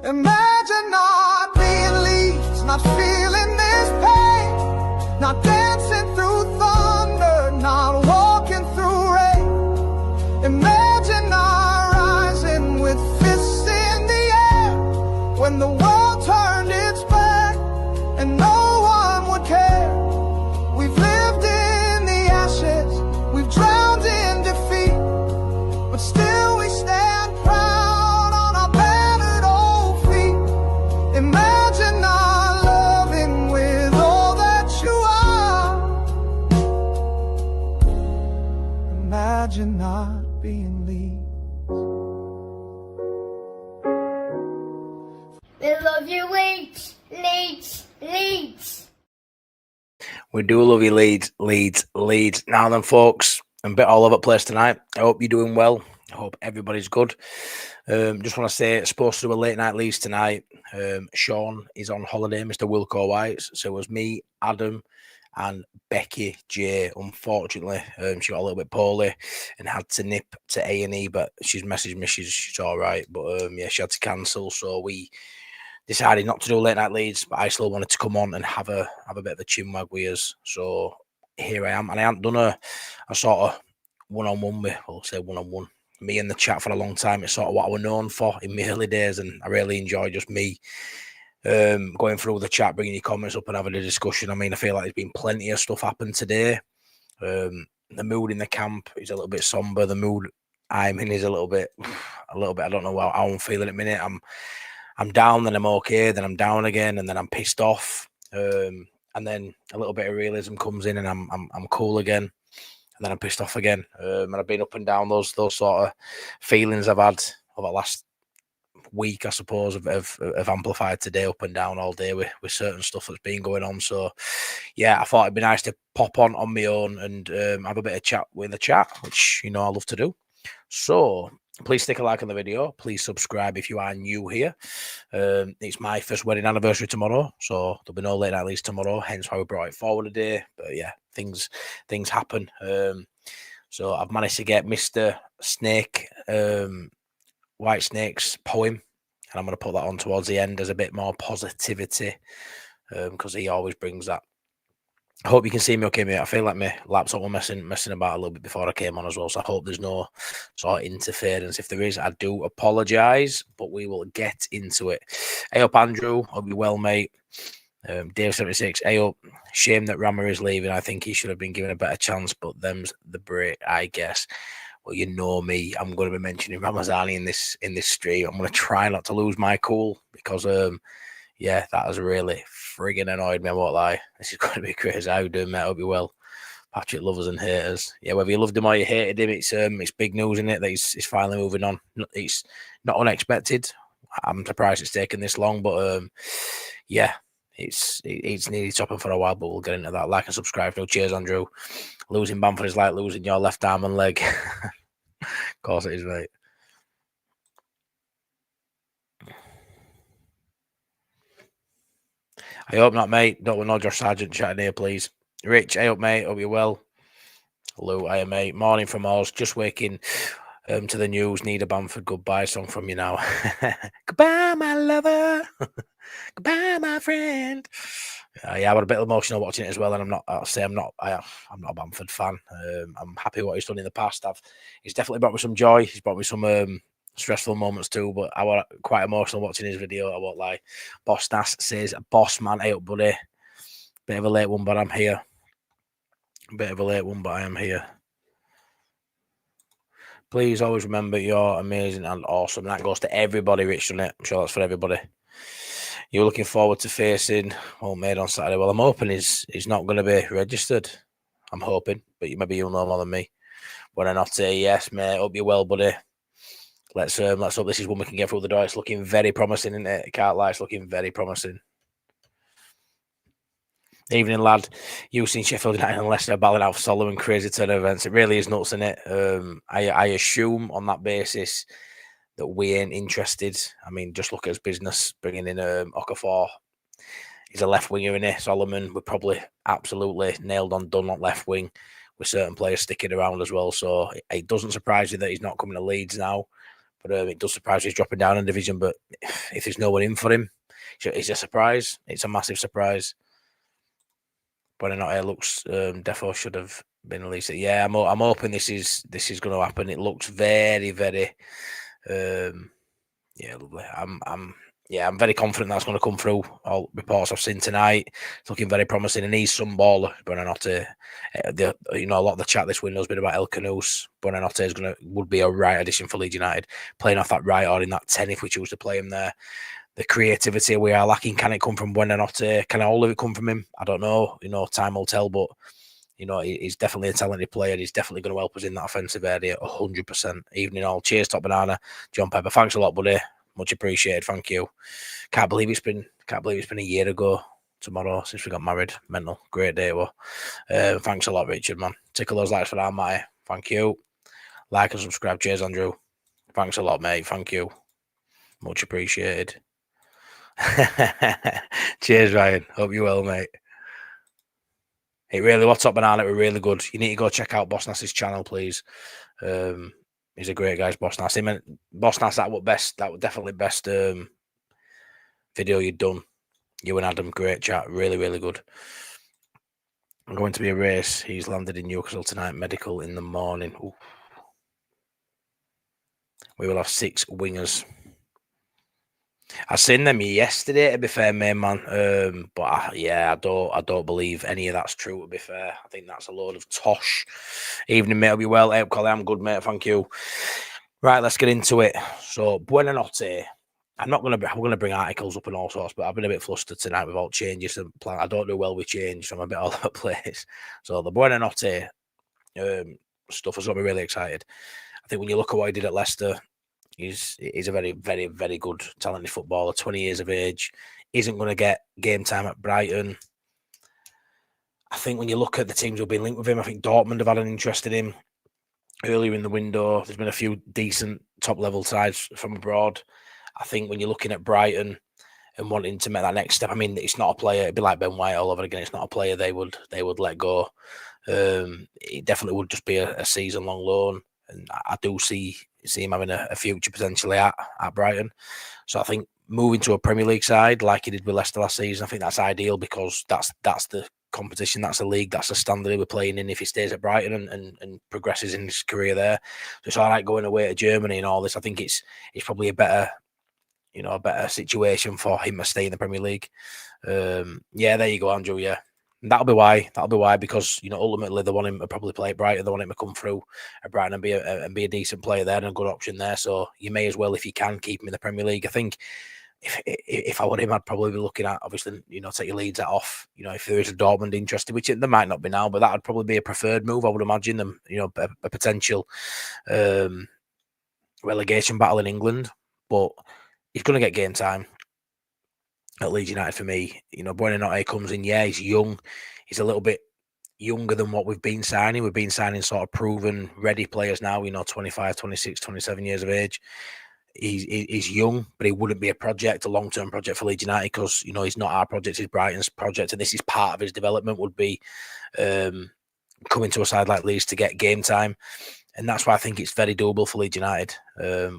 Imagine not being Leeds, not feeling this pain, not dancing through thunder, not walking through rain. Imagine not rising with fists in the air when the world turned its back and no one would care. We've lived in the ashes, we've drowned in defeat, but still we stand proud on our battered old feet. Imagine not loving with all that you are. Imagine not being Leeds. We love you, Leeds, Leeds, Leeds. We do love you, Leeds, Leeds, Leeds. Now then, folks, I'm a bit all over the place tonight. I hope you're doing well. I hope everybody's good. Just want to say, it's supposed to do a late night Leeds tonight. Sean is on holiday, Mr. Wilco White. So it was me, Adam, and Becky J. Unfortunately, she got a little bit poorly and had to nip to A&E, but she's messaged me. She's all right. But yeah, she had to cancel. So we decided not to do late night Leeds, but I still wanted to come on and have a bit of a chinwag with us. So here I am, and I haven't done a sort of one-on-one with, well, say one-on-one, me in the chat for a long time. It's sort of what I was known for in my early days, and I really enjoy just me going through the chat, bringing your comments up and having a discussion. I mean, I feel like there's been plenty of stuff happened today. The mood in the camp is a little bit somber. The mood I'm in is a little bit. I don't know how I'm feeling at the minute. I'm down, then I'm okay, then I'm down again, and then I'm pissed off. And then a little bit of realism comes in, and I'm cool again, and then I'm pissed off again. And I've been up and down those sort of feelings I've had over the last week, I suppose, have amplified today, up and down all day with certain stuff that's been going on. So yeah, I thought it'd be nice to pop on my own and have a bit of chat with the chat, which I love to do. So please stick a like on the video. Please subscribe if you are new here. It's my first wedding anniversary tomorrow, so there'll be no late night Leeds tomorrow, hence why we brought it forward a day. But yeah, things happen. So I've managed to get Mr. Snake, White Snake's poem, and I'm going to put that on towards the end as a bit more positivity, because he always brings that. I hope you can see me okay, mate. I feel like my laptop was messing about a little bit before I came on as well, so I hope there's no sort of interference. If there is, I do apologise, but we will get into it. Hey up, Andrew. Hope you're well, mate. Dave76. Hey up. Shame that Rama is leaving. I think he should have been given a better chance, but them's the break, I guess. Well, you know me. I'm going to be mentioning Ramazani in this stream. I'm going to try not to lose my cool because yeah, that has really friggin' annoyed me, I won't lie. This is going to be crazy. How you doing, mate? I hope you're well. Patrick, lovers and haters. Yeah, whether you loved him or you hated him, it's big news, isn't it, that he's finally moving on. It's not unexpected. I'm surprised it's taken this long, but yeah, it's nearly topping for a while, but we'll get into that. Like and subscribe. No, cheers, Andrew. Losing Bamford is like losing your left arm and leg. Of course it is, mate. I hope not, mate. Don't want no Josh Sargent chatting here, please. Rich, I hope, mate. Hope you're well. Lou, I am, mate. Morning from us. Just waking to the news. Need a Bamford goodbye song from you now. Goodbye, my lover. Goodbye, my friend. Yeah, I was a bit emotional watching it as well, and I'm not a Bamford fan. I'm happy with what he's done in the past. He's definitely brought me some joy. He's brought me some stressful moments too, but I was quite emotional watching his video. I won't lie. Boss Nass says, "Boss man, hey up, buddy. Bit of a late one, but I'm here. Bit of a late one, but I am here. Please always remember you're amazing and awesome." That goes to everybody, Rich, doesn't it? I'm sure that's for everybody. You're looking forward to facing Old Maid on Saturday. Well, I'm hoping he's not going to be registered. I'm hoping, but maybe you'll know more than me. Buonanotte, yes, mate. Hope you're well, buddy. Let's hope this is one we can get through the door. It's looking very promising, isn't it? Can't lie, it's looking very promising. Evening, lad. You seen Sheffield United and Leicester battling out for Solomon, crazy turn of events. It really is nuts, isn't it? I assume on that basis that we ain't interested. I mean, just look at his business, bringing in Okafor. He's a left winger, in it. Solomon, we're probably absolutely nailed on done on left wing with certain players sticking around as well. So it doesn't surprise you that he's not coming to Leeds now. But it does surprise he's dropping down in division. But if there's no one in for him, it's a surprise. It's a massive surprise. Buonanotte looks defo should have been released. Yeah, I'm hoping this is going to happen. It looks very, very yeah, lovely. I'm very confident that's going to come through. All reports I've seen tonight, it's looking very promising. And he's some baller, Buonanotte. A lot of the chat this window has been about El Canous. Buonanotte would be a right addition for Leeds United, playing off that right or in that 10 if we choose to play him there. The creativity we are lacking, can it come from Buonanotte? Can all of it come from him? I don't know. Time will tell, but he's definitely a talented player. He's definitely going to help us in that offensive area 100%. Evening all. Cheers, Top Banana. John Pepper, thanks a lot, buddy. Much appreciated. Thank you. Can't believe it's been a year ago tomorrow since we got married. Mental. Great day. Well, thanks a lot, Richard, man. Tickle those likes for that, Matty. Thank you. Like and subscribe. Cheers, Andrew. Thanks a lot, mate. Thank you. Much appreciated. Cheers, Ryan. Hope you're well, mate. It really was Top Banana. We're really good. You need to go check out Boss Nass's channel, please. He's a great guy, Boss Nass. Boss Nass, that was definitely best video you'd done. You and Adam, great chat. Really, really good. I'm going to be a race. He's landed in Newcastle tonight. Medical in the morning. Ooh. We will have 6 wingers. I seen them yesterday, to be fair, main man. But I don't believe any of that's true, to be fair. I think that's a load of tosh. Evening, mate. I'll be well. Hey, Colin, I'm good, mate. Thank you. Right, let's get into it. So, Buonanotte. I'm going to bring articles up and all sorts, but I've been a bit flustered tonight with all changes and plan. I don't do well with change, so I'm a bit all over the place. So, the Buonanotte stuff has got me really excited. I think when you look at what he did at Leicester, he's a very, very, very good, talented footballer, 20 years of age. Isn't going to get game time at Brighton. I think when you look at the teams who've been linked with him, I think Dortmund have had an interest in him earlier in the window. There's been a few decent top-level sides from abroad. I think when you're looking at Brighton and wanting to make that next step, I mean, it's not a player. It'd be like Ben White all over again. It's not a player they would let go. It definitely would just be a season-long loan. And I do see him having a future potentially at Brighton. So I think moving to a Premier League side like he did with Leicester last season, I think that's ideal because that's the competition, that's the league, that's the standard we're playing in if he stays at Brighton and progresses in his career there. So it's all right going away to Germany and all this. I think it's probably a better situation for him to stay in the Premier League. Yeah, there you go, Andrew. Yeah. And that'll be why, because ultimately they want him to probably play at Brighton. They want him to come through at Brighton and be a decent player there and a good option there. So you may as well, if you can, keep him in the Premier League. I think if I were him, I'd probably be looking at obviously take your Leeds off. If there is a Dortmund interested, which there might not be now, but that would probably be a preferred move. I would imagine them. A potential relegation battle in England, but he's going to get game time at Leeds United for me. Buonanotte comes in. Yeah, he's young. He's a little bit younger than what we've been signing. We've been signing sort of proven, ready players now, 25, 26, 27 years of age. He's young, but he wouldn't be a long-term project for Leeds United because, he's not our project, he's Brighton's project. And this is part of his development would be coming to a side like Leeds to get game time. And that's why I think it's very doable for Leeds United.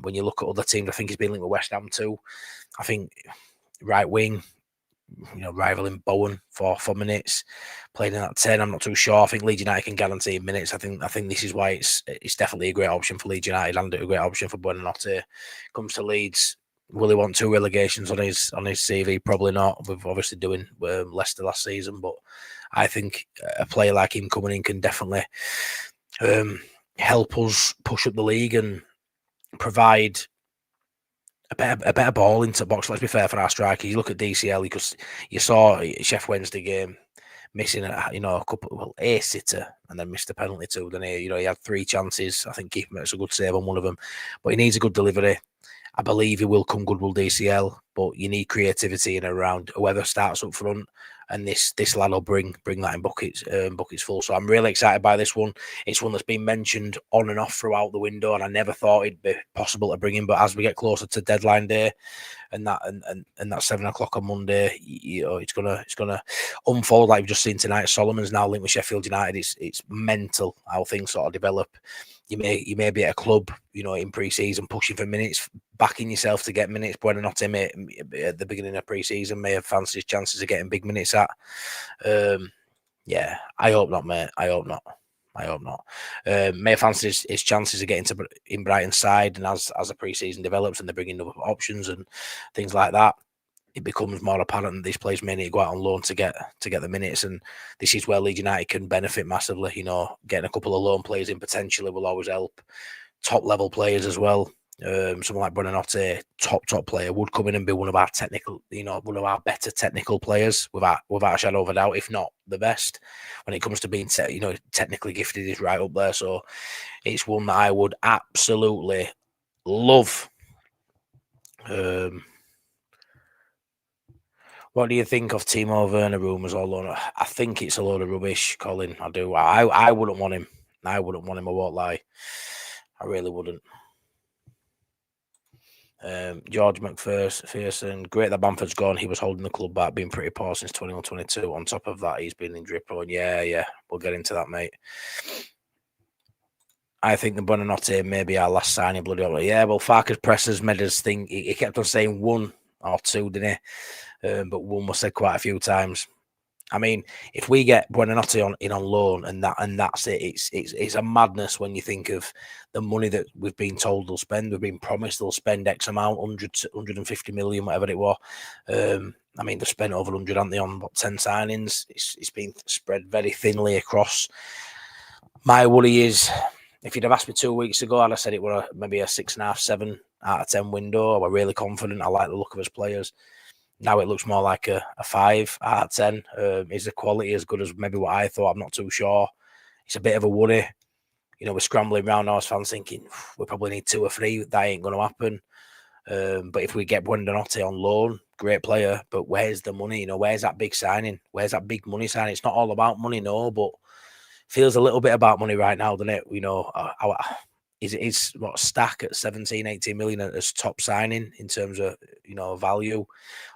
When you look at other teams, I think he's been linked with West Ham too. I think right wing, rivaling Bowen for minutes, playing in that 10. I'm not too sure. I think Leeds United can guarantee minutes. I think this is why it's definitely a great option for Leeds United and a great option for Buonanotte. Comes to Leeds, will he want 2 relegations on his CV? Probably not. We're obviously doing Leicester last season, but I think a player like him coming in can definitely help us push up the league and provide a better ball into the box. Let's be fair for our striker. You look at DCL, because you saw Sheff Wednesday game missing a couple, a sitter, and then missed a penalty too. Then he had 3 chances. I think Keeper makes a good save on one of them, but he needs a good delivery. I believe he will come good with DCL, but you need creativity in and around whoever starts up front and this lad will bring that in buckets full. So I'm really excited by this one. It's one that's been mentioned on and off throughout the window, and I never thought it'd be possible to bring him. But as we get closer to deadline day, and that 7 o'clock on Monday, it's gonna unfold like we've just seen tonight. Solomon's now linked with Sheffield United. It's mental how things sort of develop. You may be at a club, in pre-season pushing for minutes, backing yourself to get minutes. Buonanotte at the beginning of pre-season may have fancied his chances of getting big minutes at. Yeah, I hope not, mate. I hope not. May have fancied his chances of getting in Brighton's side, and as the pre-season develops and they're bringing other options and things like that, it becomes more apparent that these players may need to go out on loan to get the minutes, and this is where Leeds United can benefit massively. Getting a couple of loan players in potentially will always help. Top level players as well. Someone like Buonanotte, top player, would come in and be one of our better technical players without a shadow of a doubt, if not the best. When it comes to being technically gifted, is right up there. So it's one that I would absolutely love. What do you think of Timo Werner rumours all on? I think it's a load of rubbish, Colin. I do. I wouldn't want him. I won't lie. I really wouldn't. George McPherson, great that Bamford's gone. He was holding the club back, being pretty poor since 21-22. On top of that, he's been injury prone. Yeah, we'll get into that, mate. I think the Buonanotte may be our last signing, bloody hell. Yeah, well, Farke's pressers made us think. He kept on saying 1 or 2, didn't he? But 1 was said quite a few times. I mean, if we get Buonanotte on loan and that's it, it's a madness when you think of the money that we've been told they'll spend. We've been promised they'll spend X amount, 150 million, whatever it was. I mean, they've spent over 100, haven't they, on 10 signings? It's been spread very thinly across. My worry is, if you'd have asked me 2 weeks ago, I'd have said it were maybe a 6.5, 7 out of 10 window. I were really confident. I like the look of his players. Now it looks more like a 5 out of 10. Is the quality as good as maybe what I thought? I'm not too sure. It's a bit of a worry. We're scrambling around now as fans thinking we probably need 2 or 3. That ain't going to happen. But if we get Buonanotte on loan, great player. But where's the money? Where's that big signing? Where's that big money signing? It's not all about money, no, but feels a little bit about money right now, doesn't it? Is what Stack at 17, 18 million as top signing in terms of value.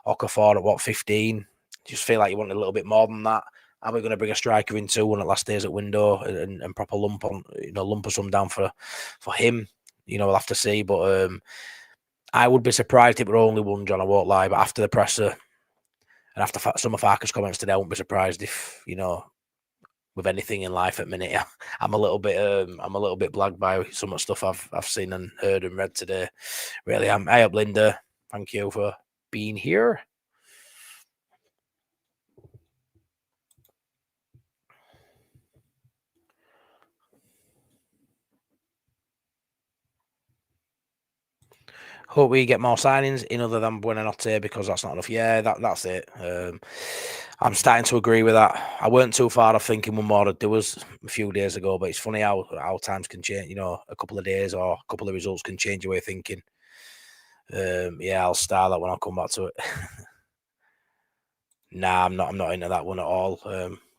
Okafor at what, 15? Just feel like you want a little bit more than that. Are we going to bring a striker in 2-1 at last days at window and proper lump a sum down for him? We'll have to see. But I would be surprised if we're only 1, John. I won't lie. But after the presser and after some of Farke's comments today, I won't be surprised if with anything in life at minute, I'm a little bit blagged by some of the stuff I've seen and heard and read today. Really, hey up, Linda. Thank you for being here. Hope we get more signings in other than Buonanotte, because that's not enough. Yeah, that's it. I'm starting to agree with that. I weren't too far off thinking one more. There was a few days ago, but it's funny how times can change. A couple of days or a couple of results can change your way of thinking. Yeah, I'll start that when I come back to it. Nah, I'm not into that one at all.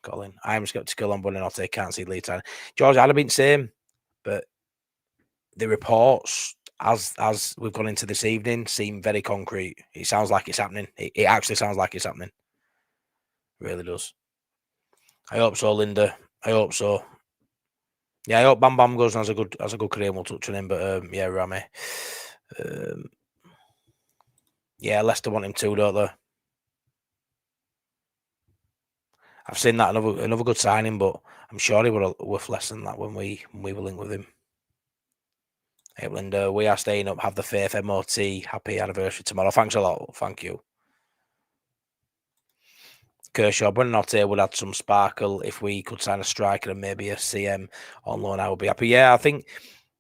Colin, I'm skeptical on Buonanotte. Can't see Leeds. George, I'd have been the same, but the reports as we've gone into this evening seem very concrete. It sounds like it's happening. It actually sounds like it's happening. Really does. I hope so, Linda. I hope so. Yeah, I hope Bam Bam goes and has a good career. We'll touch on him, but yeah, Rami. Yeah, Leicester want him too, don't they? I've seen that another good signing, but I'm sure he would have worth less than that when we were linked with him. Hey, Linda, we are staying up. Have the faith, MOT. Happy anniversary tomorrow. Thanks a lot. Thank you. Kershaw, Buonanotte would add some sparkle. If we could sign a striker and maybe a CM on loan, I would be happy. Yeah, I think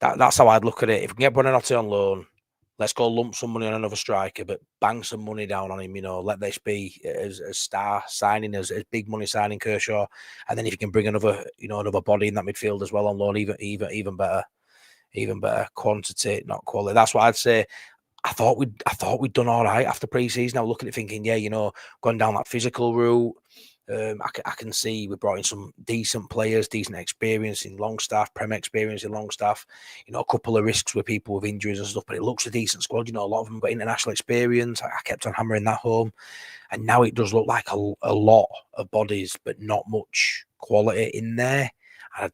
that's how I'd look at it. If we can get Buonanotte on loan, let's go lump some money on another striker, but bang some money down on him. Let this be as star signing, as big money signing Kershaw, and then if you can bring another body in that midfield as well on loan, even better quantity, not quality. That's what I'd say. I thought we'd done all right after pre-season. I was looking at it thinking, yeah, going down that physical route. I can see we brought in some decent players, decent experience in Longstaff, Prem experience in Longstaff. A couple of risks with people with injuries and stuff, but it looks a decent squad. A lot of them got international experience. I kept on hammering that home, and now it does look like a lot of bodies, but not much quality in there. I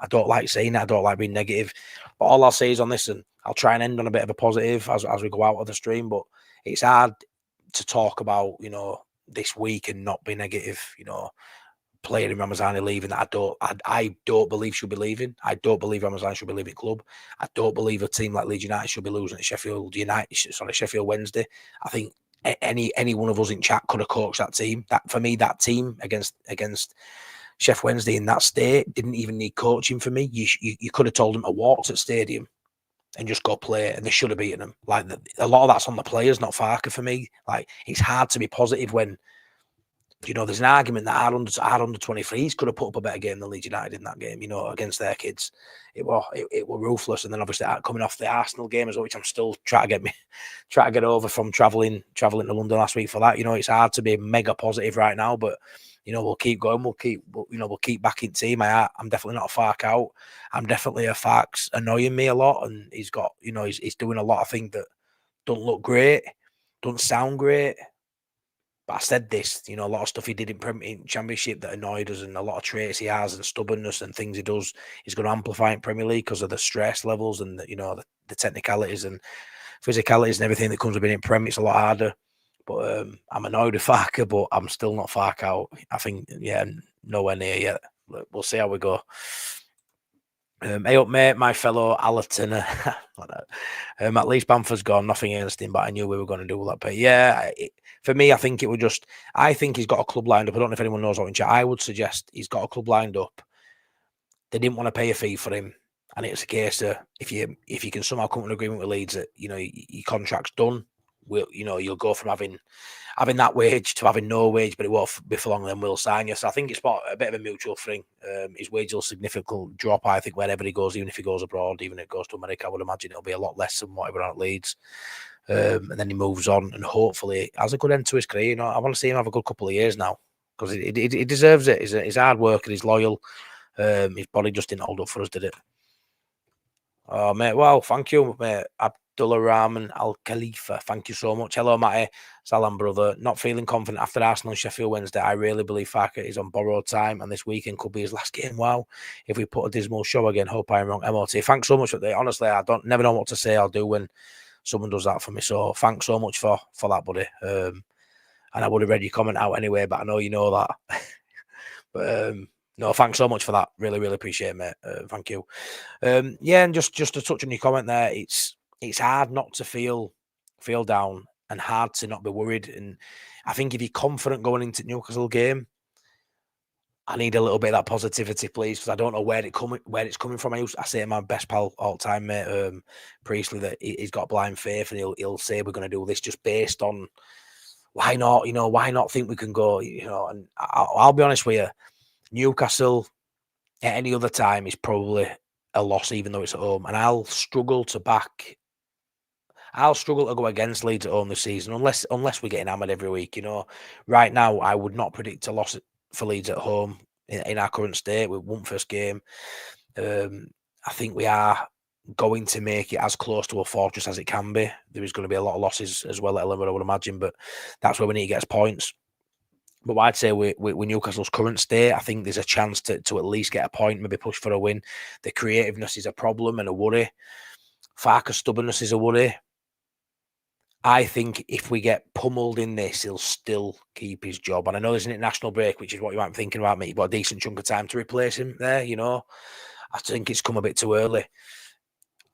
don't like saying that. I don't like being negative, but all I'll say is on this, and I'll try and end on a bit of a positive as we go out of the stream. But it's hard to talk about, this week and not be negative. Player in Ramazani leaving that I don't believe she'll be leaving. I don't believe Ramazani should be leaving club. I don't believe a team like Leeds United should be losing at Sheffield Wednesday. I think any one of us in chat could have coached that team. That for me, that team against Sheffield Wednesday in that state didn't even need coaching for me. You could have told them to walk to the stadium and just go play, and they should have beaten them. Like a lot of that's on the players, not Farke for me. Like it's hard to be positive when there's an argument that our under 23s could have put up a better game than Leeds United in that game. Against their kids, it were ruthless. And then obviously coming off the Arsenal game as well, which I'm still trying to get over from traveling to London last week for that. It's hard to be mega positive right now, but we'll keep going. We'll keep backing team. I'm definitely not a Farke out. I'm definitely a Farke's annoying me a lot, and he's got he's doing a lot of things that don't look great, don't sound great. But I said this, a lot of stuff he did in Championship that annoyed us, and a lot of traits he has and stubbornness and things he does, he's going to amplify in Premier League because of the stress levels and the technicalities and physicalities and everything that comes with being in Premier. It's a lot harder. But I'm annoyed with Farke, but I'm still not Farke out. I think, nowhere near yet. We'll see how we go. Hey up, mate, my fellow Allerton. At least Bamford's gone. Nothing against him, but I knew we were going to do that. But yeah, for me, I think I think he's got a club lined up. I don't know if anyone knows what in chat. I would suggest he's got a club lined up. They didn't want to pay a fee for him, and it's a case of if you can somehow come to an agreement with Leeds that your contract's done, you'll go from having that wage to having no wage, but it won't be for long. Then we'll sign you. So I think it's a bit of a mutual thing. His wage will significantly drop. I think wherever he goes, even if he goes abroad, even if it goes to America, I would imagine it'll be a lot less than whatever at Leeds. And then he moves on, and hopefully has a good end to his career. I want to see him have a good couple of years now because he deserves it. He's hard worker. He's loyal. His body just didn't hold up for us, did it? Oh, mate. Well, thank you, mate. Abdullah Rahman Al Khalifa. Thank you so much. Hello, Matty. Salam, brother. Not feeling confident after Arsenal and Sheffield Wednesday. I really believe Farke is on borrowed time, and this weekend could be his last game. Wow. If we put a dismal show again, hope I'm wrong. MOT. Thanks so much for that. Honestly, I never know what to say. I'll do when someone does that for me. So thanks so much for that, buddy. And I would have read your comment out anyway, but I know you know that. But no, thanks so much for that. Really, really appreciate it, mate. Thank you. Yeah, and just to touch on your comment there, it's hard not to feel down and hard to not be worried. And I think if you're confident going into Newcastle game, I need a little bit of that positivity, please, because I don't know where it's coming from. I say to my best pal all time, mate, Priestley, that he's got blind faith, and he'll say we're going to do this just based on why not? Why not think we can go? And I'll be honest with you, Newcastle at any other time is probably a loss, even though it's at home, and I'll struggle to go against Leeds at home this season unless we're getting hammered every week. Right now I would not predict a loss for Leeds at home in our current state. We won first game. I think we are going to make it as close to a fortress as it can be. There is going to be a lot of losses as well at Elland, I would imagine, but that's where we need to get us points. But I'd say with Newcastle's current state, I think there's a chance to at least get a point, maybe push for a win. The creativeness is a problem and a worry. Farke's stubbornness is a worry. I think if we get pummeled in this, he'll still keep his job. And I know there's an international break, which is what you might be thinking about me. You've got a decent chunk of time to replace him there, I think it's come a bit too early.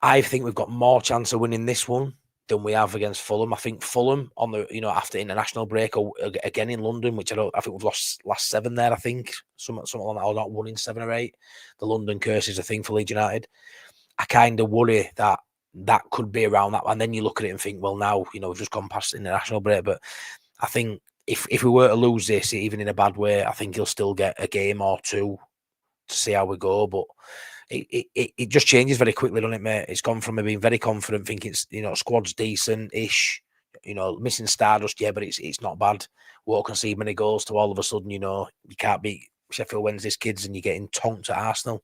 I think we've got more chance of winning this one than we have against Fulham. I think Fulham on the after international break or again in London, which I think we've lost last 7 there. I think something like that, or not 1 in 7 or 8. The London curse is a thing for Leeds United. I kind of worry that could be around that, and then you look at it and think, well, now we've just gone past the international break. But I think if we were to lose this, even in a bad way, I think he'll still get a game or two to see how we go. But it just changes very quickly, doesn't it, mate? It's gone from me being very confident, thinking it's, squad's decent-ish, missing Stardust, yeah, but it's not bad. Won't concede many goals to all of a sudden, you can't beat Sheffield Wednesday's kids and you're getting tonked at Arsenal,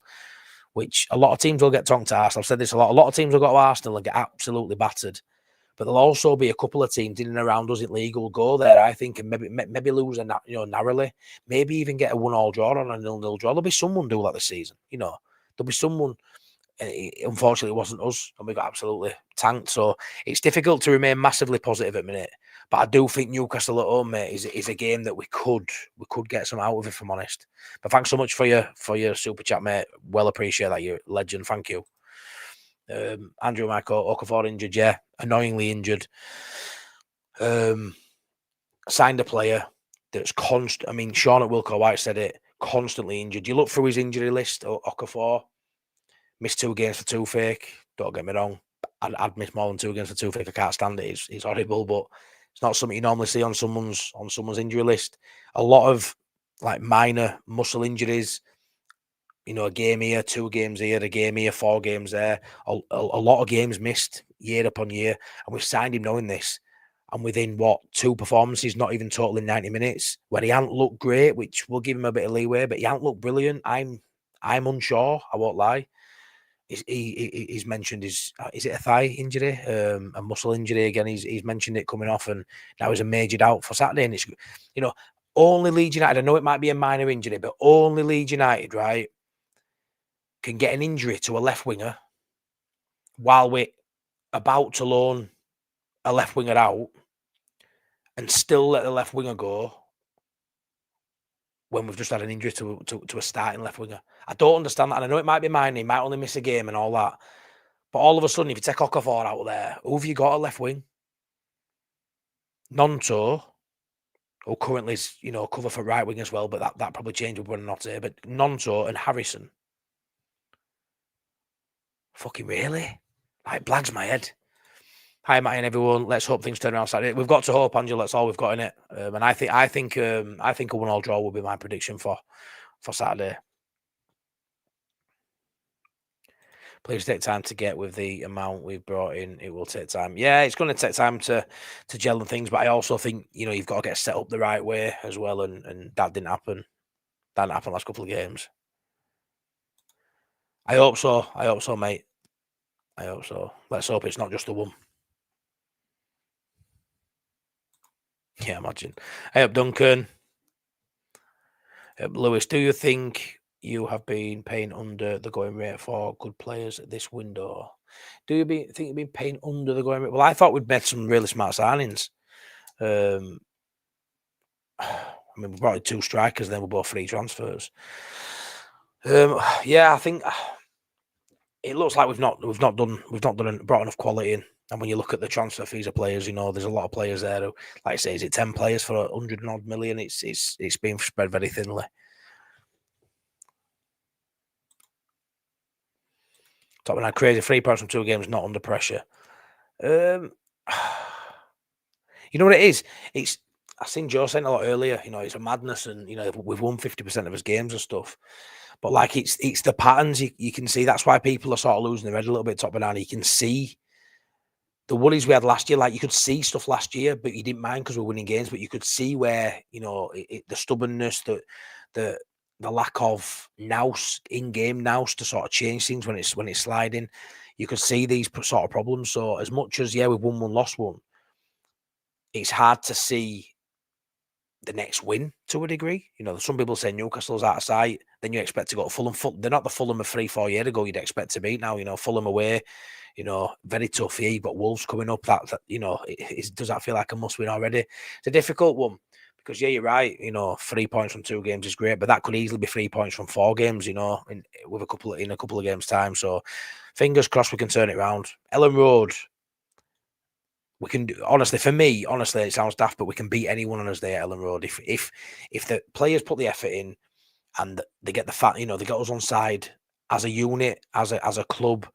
which a lot of teams will get tonked at Arsenal. I've said this a lot. A lot of teams will go to Arsenal and get absolutely battered. But there'll also be a couple of teams in and around us in league will go there, I think, and maybe lose narrowly, maybe even get a 1-1 draw or a 0-0 draw. There'll be someone do that this season, There'll be someone. Unfortunately, it wasn't us, and we got absolutely tanked. So it's difficult to remain massively positive at the minute. But I do think Newcastle at home, mate, is a game that we could get some out of, if I'm honest. But thanks so much for your super chat, mate. Well appreciate that. You're a legend. Thank you. Andrew Michael Okafor injured, yeah, annoyingly injured. Signed a player that's constant. I mean, Sean at Wilco White said it, constantly injured. You look through his injury list, Okafor missed 2 games for toothache. Don't get me wrong, I'd miss more than 2 games for toothache. I can't stand it. It's horrible, but it's not something you normally see on someone's injury list. A lot of like minor muscle injuries. A game here, 2 games here, a game here, 4 games there. A lot of games missed year upon year. And we've signed him knowing this. And within, 2 performances, not even totaling 90 minutes, where he hasn't looked great, which will give him a bit of leeway, but he hasn't looked brilliant. I'm unsure, I won't lie. He's mentioned is it a thigh injury, a muscle injury again? He's mentioned it coming off, and now he's a majored out for Saturday. And it's, only Leeds United, I know it might be a minor injury, but only Leeds United, right, can get an injury to a left winger while we're about to loan a left winger out and still let the left winger go when we've just had an injury to a starting left winger. I don't understand that. And I know it might be minor, he might only miss a game and all that. But all of a sudden, if you take Okafor out there, who have you got at left wing? Nonto, who currently is, cover for right wing as well, but that probably changed with Buonanotte. But Nonto and Harrison. Fucking really? Like, blags my head. Hi, Matt and everyone. Let's hope things turn around Saturday. We've got to hope, Angela. That's all we've got in it. And I think a 1-1 draw will be my prediction for Saturday. Please take time to get with the amount we've brought in. It will take time. Yeah, it's going to take time to gel and things. But I also think you've got to get set up the right way as well, and that didn't happen. That didn't happen last couple of games. I hope so. Mate. I hope so. Let's hope it's not just the one. Yeah, imagine. Hey up, Duncan. Lewis, do you think you have been paying under the going rate for good players this window? Do you think you've been paying under the going rate? Well, I thought we'd made some really smart signings. I mean, we brought in 2 strikers, and then we're both free transfers. Yeah, I think it looks like we've not brought enough quality in. And when you look at the transfer fees of players, there's a lot of players there who, like I say, is it 10 players for 100 and odd million? It's being spread very thinly. Top man, crazy 3 points from 2 games, not under pressure. You know what it is? I seen Joe saying a lot earlier. It's a madness, and we've won 50% of his games and stuff. But like it's the patterns you can see. That's why people are sort of losing their head a little bit. Top banana, you can see the worries we had last year. Like, you could see stuff last year, but you didn't mind because we're winning games. But you could see where the stubbornness, the lack of nous in-game nous to sort of change things when it's sliding. You could see these sort of problems. So as much as we've won 1, lost 1, it's hard to see the next win to a degree. Some people say Newcastle's out of sight. Then you expect to go to Fulham. They're not the Fulham of 3-4 years ago you'd expect to beat now. Fulham away. Very tough. Yeah, you've got Wolves coming up. That does that feel like a must win already? It's a difficult one because you're right. 3 points from 2 games is great, but that could easily be 3 points from 4 games. In a couple of games time. So fingers crossed we can turn it around. Ellen Road. We can do, honestly, for me, it sounds daft, but we can beat anyone on us there at Ellen Road if the players put the effort in and they get they get us on side as a unit, as a club.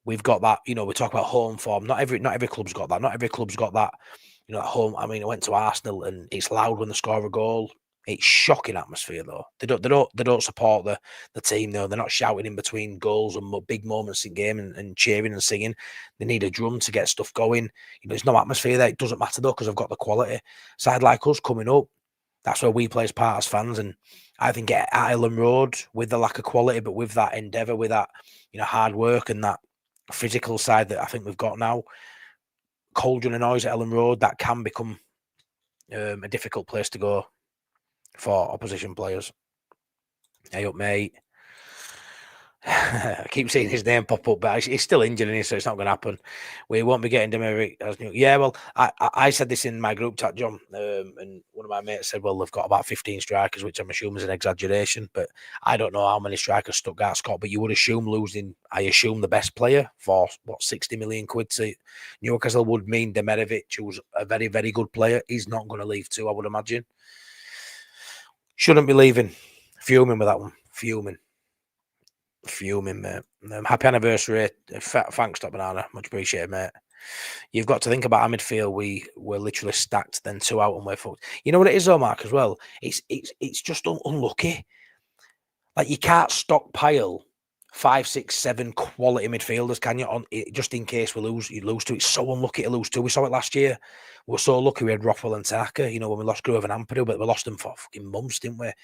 We've got that. We talk about home form. Not every club's got that. Not every club's got that. At home. I mean, I went to Arsenal and it's loud when they score a goal. It's shocking atmosphere though. They don't support the team though. They're not shouting in between goals and big moments in game and cheering and singing. They need a drum to get stuff going. There's no atmosphere there. It doesn't matter though because I've got the quality. Side like us coming up, that's where we play as part as fans. And I think at Island Road, with the lack of quality, but with that endeavour, with that hard work and that physical side that I think we've got now, cauldron and noise at Ellen Road, that can become a difficult place to go for opposition players. Hey up, mate. I keep seeing his name pop up, but he's still injured, so it's not going to happen. We won't be getting Demeric. Yeah, well, I said this in my group chat, John, and one of my mates said, well, they've got about 15 strikers, which I'm assuming is an exaggeration, but I don't know how many strikers Stuttgart's got, but you would assume losing, I assume, the best player for, 60 million quid to Newcastle would mean Demeric, who's a very, very good player. He's not going to leave too, I would imagine. Shouldn't be leaving. Fuming with that one. Fuming, mate. Happy anniversary. Thanks, Top Banana. Much appreciated, mate. You've got to think about our midfield. We were literally stacked, then 2 out, and we're fucked. You know what it is, though, Mark, as well? It's just unlucky. Like, you can't stockpile 5, 6, 7 quality midfielders, can you? Just in case we lose, you lose to. It's so unlucky to lose to. We saw it last year. We were so lucky we had Rothwell and Taka, when we lost Grove and Ampadu, but we lost them for fucking months, didn't we? It's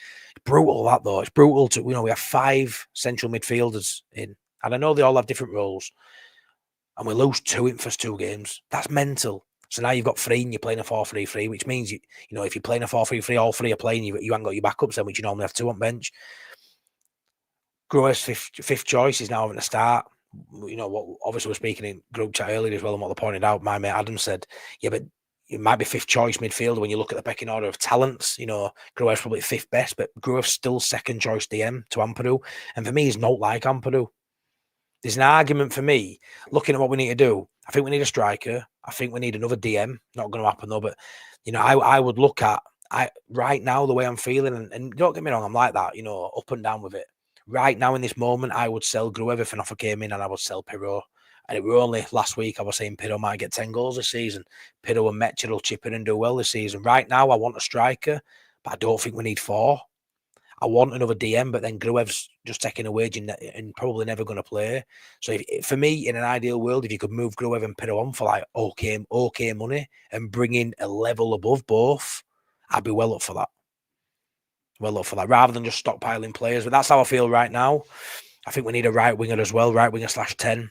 brutal, that, though. It's brutal to, we have 5 central midfielders in, and I know they all have different roles, and we lose 2 in the first 2 games. That's mental. So now you've got 3 and you're playing a 4-3-3, which means, if you're playing a 4-3-3, all 3 are playing, you haven't got your backups then, which you normally have 2 on bench. Grower's fifth choice is now having to start. What obviously we're speaking in group chat earlier as well, and what they pointed out, my mate Adam said, yeah, but it might be 5th choice midfielder when you look at the pecking order of talents. Grower's probably 5th best, but Grower's still 2nd choice DM to Ampadu. And for me, he's not like Ampadu. There's an argument for me, looking at what we need to do. I think we need a striker. I think we need another DM. Not going to happen though, but I would look at right now the way I'm feeling, and don't get me wrong, I'm like that, up and down with it. Right now in this moment, I would sell Gruev if an offer came in, and I would sell Pirro. And it were only last week I was saying Pirro might get 10 goals this season. Pirro and Metcher will chip in and do well this season. Right now, I want a striker, but I don't think we need 4. I want another DM, but then Gruev's just taking a wage and probably never going to play. So for me, in an ideal world, if you could move Gruev and Pirro on for like okay money and bring in a level above both, I'd be well up for that. Rather than just stockpiling players. But that's how I feel right now. I think we need a right winger as well, right winger /10.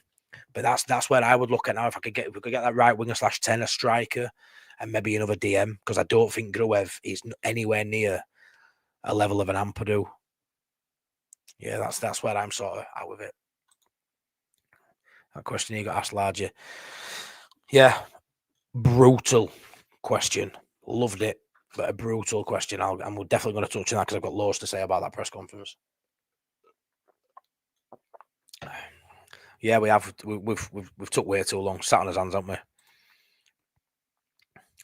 But that's where I would look at now. If we could get that right winger /10, a striker, and maybe another DM, because I don't think Gruev is anywhere near a level of an Ampadu. Yeah, that's where I'm sort of out with it. That question you got asked, Largie. Yeah, brutal question. Loved it. But a brutal question. And we're definitely going to touch on that because I've got loads to say about that press conference. Yeah, we have. We've took way too long. Sat on his hands, haven't we?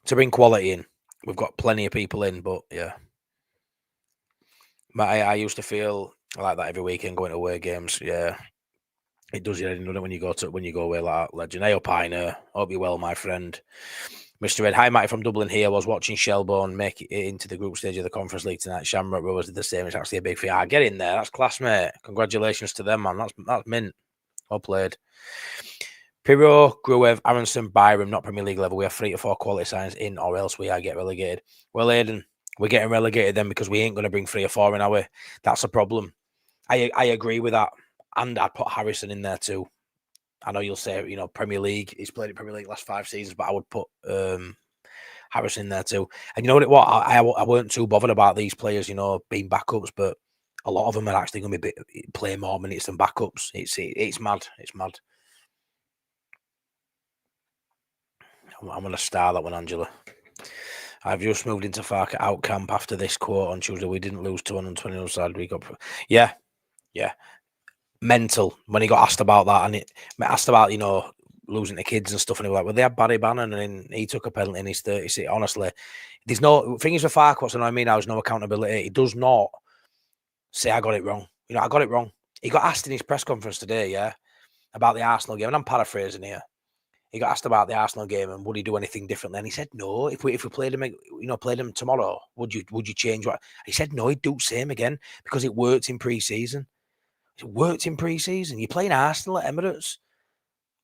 To bring quality in, we've got plenty of people in, but yeah. But I used to feel like that every weekend going to away games. Yeah, it does you know when you go away like that. Legend. Hey, Piner. Hope you're well, my friend. Mr. Ed, hi, Matty from Dublin here. I was watching Shelbourne make it into the group stage of the Conference League tonight. Shamrock Rovers did the same. It's actually a big feat. Get in there. That's class, mate. Congratulations to them, man. That's mint. Well played. Pirro, Gruev, Aronson, Byram, not Premier League level. We have 3 to 4 quality signs in, or else we get relegated. Well, Aidan, we're getting relegated then because we ain't going to bring 3 or 4 in, are we? That's a problem. I agree with that. And I'd put Harrison in there too. I know you'll say, Premier League. He's played in Premier League last 5 seasons, but I would put Harrison in there too. And you know what? I weren't too bothered about these players, being backups, but a lot of them are actually going to be playing more minutes than backups. It's mad. It's mad. I'm going to star that one, Angela. I've just moved into Farke out camp after this quote on Tuesday. We didn't lose 220 on side. We got, yeah. Mental when he got asked about that, and it asked about losing the kids and stuff, and he was like, well, they had Barry Bannon, and he took a penalty in his 36. Honestly, there's no thing is with Farke. What's annoying me now is no accountability. He does not say I got it wrong. I got it wrong. He got asked in his press conference today, about the Arsenal game, and I'm paraphrasing here. He got asked about the Arsenal game and would he do anything differently? And he said no. If we played him, played him tomorrow, would you change what? He said no. He'd do the same again because it worked in pre-season. It worked in pre-season. You're playing Arsenal at Emirates,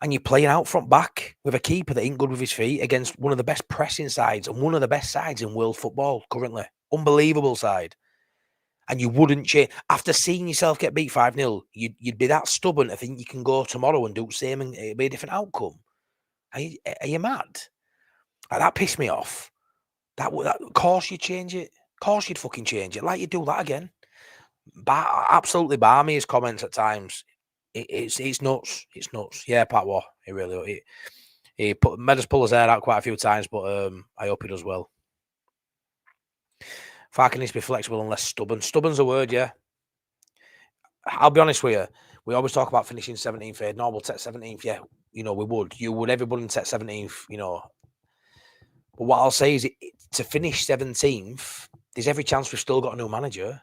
and you're playing out front back with a keeper that ain't good with his feet against one of the best pressing sides and one of the best sides in world football currently. Unbelievable side. And you wouldn't change after seeing yourself get beat 5-0. You'd be that stubborn to think you can go tomorrow and do the same and it'd be a different outcome. Are you mad? Like, that pissed me off. That of course you'd change it. Of course you'd fucking change it. Like, you do that again. Absolutely balmy his comments at times. It's nuts. It's nuts. Yeah, Pat Waugh. He really he made us pull his hair out quite a few times, but I hope he does well. Farke needs to be flexible and less stubborn. Stubborn's a word, yeah. I'll be honest with you. We always talk about finishing 17th. No, we'll take 17th. Yeah, we would. You would. Everybody take 17th. But what I'll say is, to finish 17th, there's every chance we've still got a new manager.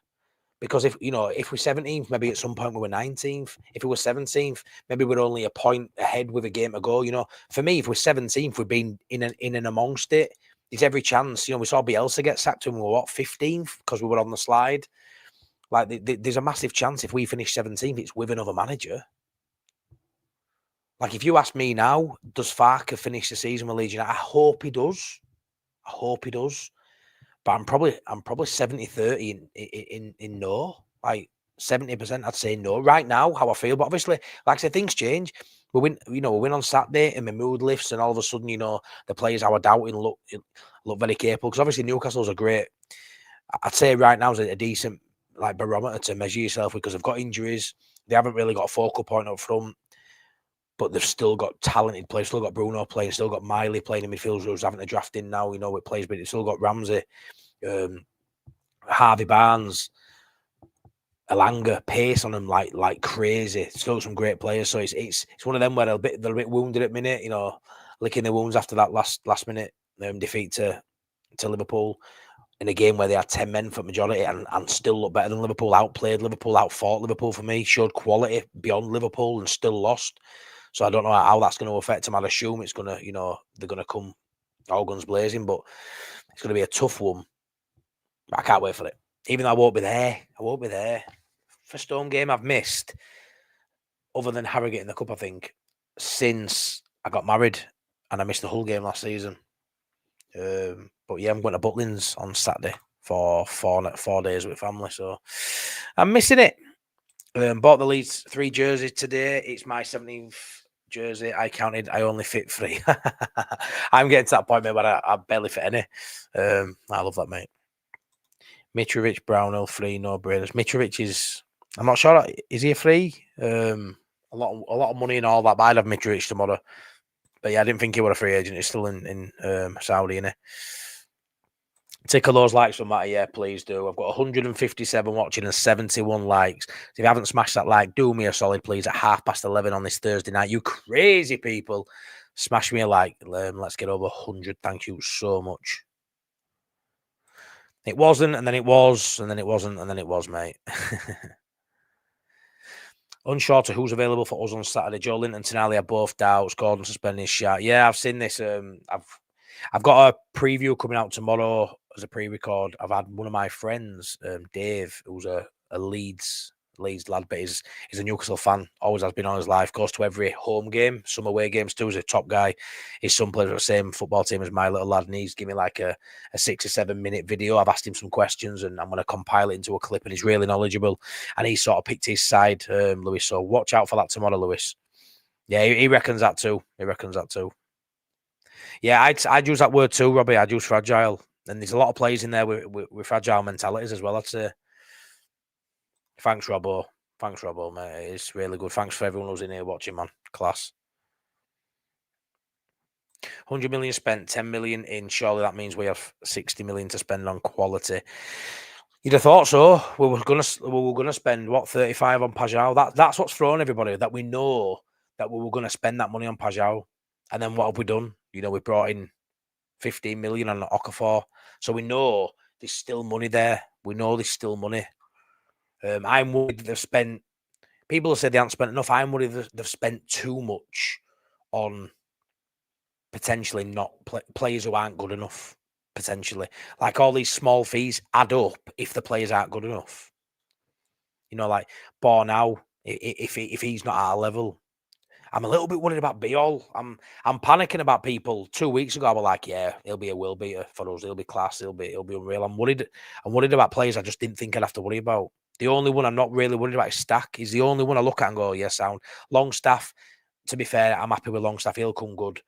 Because if we're 17th, maybe at some point we were 19th. If we were 17th, maybe we're only a point ahead with a game to go. For me, if we're 17th, we've been in and amongst it. There's every chance. We saw Bielsa get sacked when we were 15th because we were on the slide. Like, there's a massive chance if we finish 17th, it's with another manager. Like, if you ask me now, does Farke finish the season with Leeds United? I hope he does. But I'm probably 70-30 in no. Like, 70%, I'd say no. Right now, how I feel. But obviously, like I said, things change. We win on Saturday and my mood lifts, and all of a sudden, the players I were doubting look very capable. Because obviously Newcastle's a great, I'd say right now is a decent barometer to measure yourself because they've got injuries. They haven't really got a focal point up front, but they've still got talented players. Still got Bruno playing, still got Miley playing in midfield, who's having to draft in now. With players, but they've still got Ramsey, Harvey Barnes, Alanga, pace on them like crazy. Still some great players. So it's one of them where they're a bit wounded at minute. Licking their wounds after that last minute defeat to Liverpool. In a game where they had 10 men for majority and still looked better than Liverpool, outplayed Liverpool, outfought Liverpool for me, showed quality beyond Liverpool and still lost. So I don't know how that's going to affect them. I'd assume it's going to, they're going to come all guns blazing, but it's going to be a tough one. But I can't wait for it. Even though I won't be there. First home game I've missed, other than Harrogate in the Cup, I think, since I got married and I missed the whole game last season. But yeah, I'm going to Butlins on Saturday for 4 days with family, so I'm missing it. Bought the Leeds 3 jerseys today. It's my 17th jersey. I only fit 3. I'm getting to that point, mate, where I barely fit any. I love that, mate. Mitrovic, Brownhill, free, no brainers. Mitrovic is, I'm not sure, is he a free? A lot of money and all that, but I'd have Mitrovic tomorrow. But yeah, I didn't think he was a free agent. He's still in Saudi, innit? Tickle those likes from that, yeah, please do. I've got 157 watching and 71 likes. So if you haven't smashed that like, do me a solid, please, at 11:30 on this Thursday night. You crazy people, smash me a like. Let's get over 100. Thank you so much. It wasn't, and then it was, and then it wasn't, and then it was, mate. Unsure to who's available for us on Saturday. Joe Linton and Tonali are both doubts. Gordon suspending his shot. Yeah, I've seen this. I've got a preview coming out tomorrow as a pre-record. I've had one of my friends, Dave, who's a Leeds lad, but he's a Newcastle fan. Always has been all his life. Goes to every home game, some away games too. He's a top guy. His son plays for the same football team as my little lad, and he's given me like a 6 or 7 minute video. I've asked him some questions, and I'm going to compile it into a clip. And he's really knowledgeable, and he sort of picked his side, Lewis. So watch out for that tomorrow, Lewis. Yeah, he reckons that too. Yeah, I'd use that word too, Robbie. I'd use fragile. And there's a lot of players in there with fragile mentalities as well, I'd say. Thanks, Robbo, mate. It's really good. Thanks for everyone who's in here watching, man. Class. 100 million spent, 10 million in. Surely that means we have 60 million to spend on quality. You'd have thought so. We were gonna spend what, 35 on Pajal. That's what's thrown everybody. That we know that we were gonna spend that money on Pajal. And then what have we done? We brought in 15 million on Okafor. So we know there's still money there. We know there's still money. I'm worried they've spent. People have said they haven't spent enough. I'm worried they've spent too much on potentially not players who aren't good enough. Potentially, like all these small fees add up if the players aren't good enough. You know, like Bornau, if he's not at our level, I'm a little bit worried about Biol. I'm panicking about people. 2 weeks ago, I was like, yeah, he'll be a will beater for us. He'll be class. He'll be unreal. I'm worried about players I just didn't think I'd have to worry about. The only one I'm not really worried about is Stack. He's the only one I look at and go, yeah, sound. Longstaff, to be fair, I'm happy with Longstaff. He'll come good.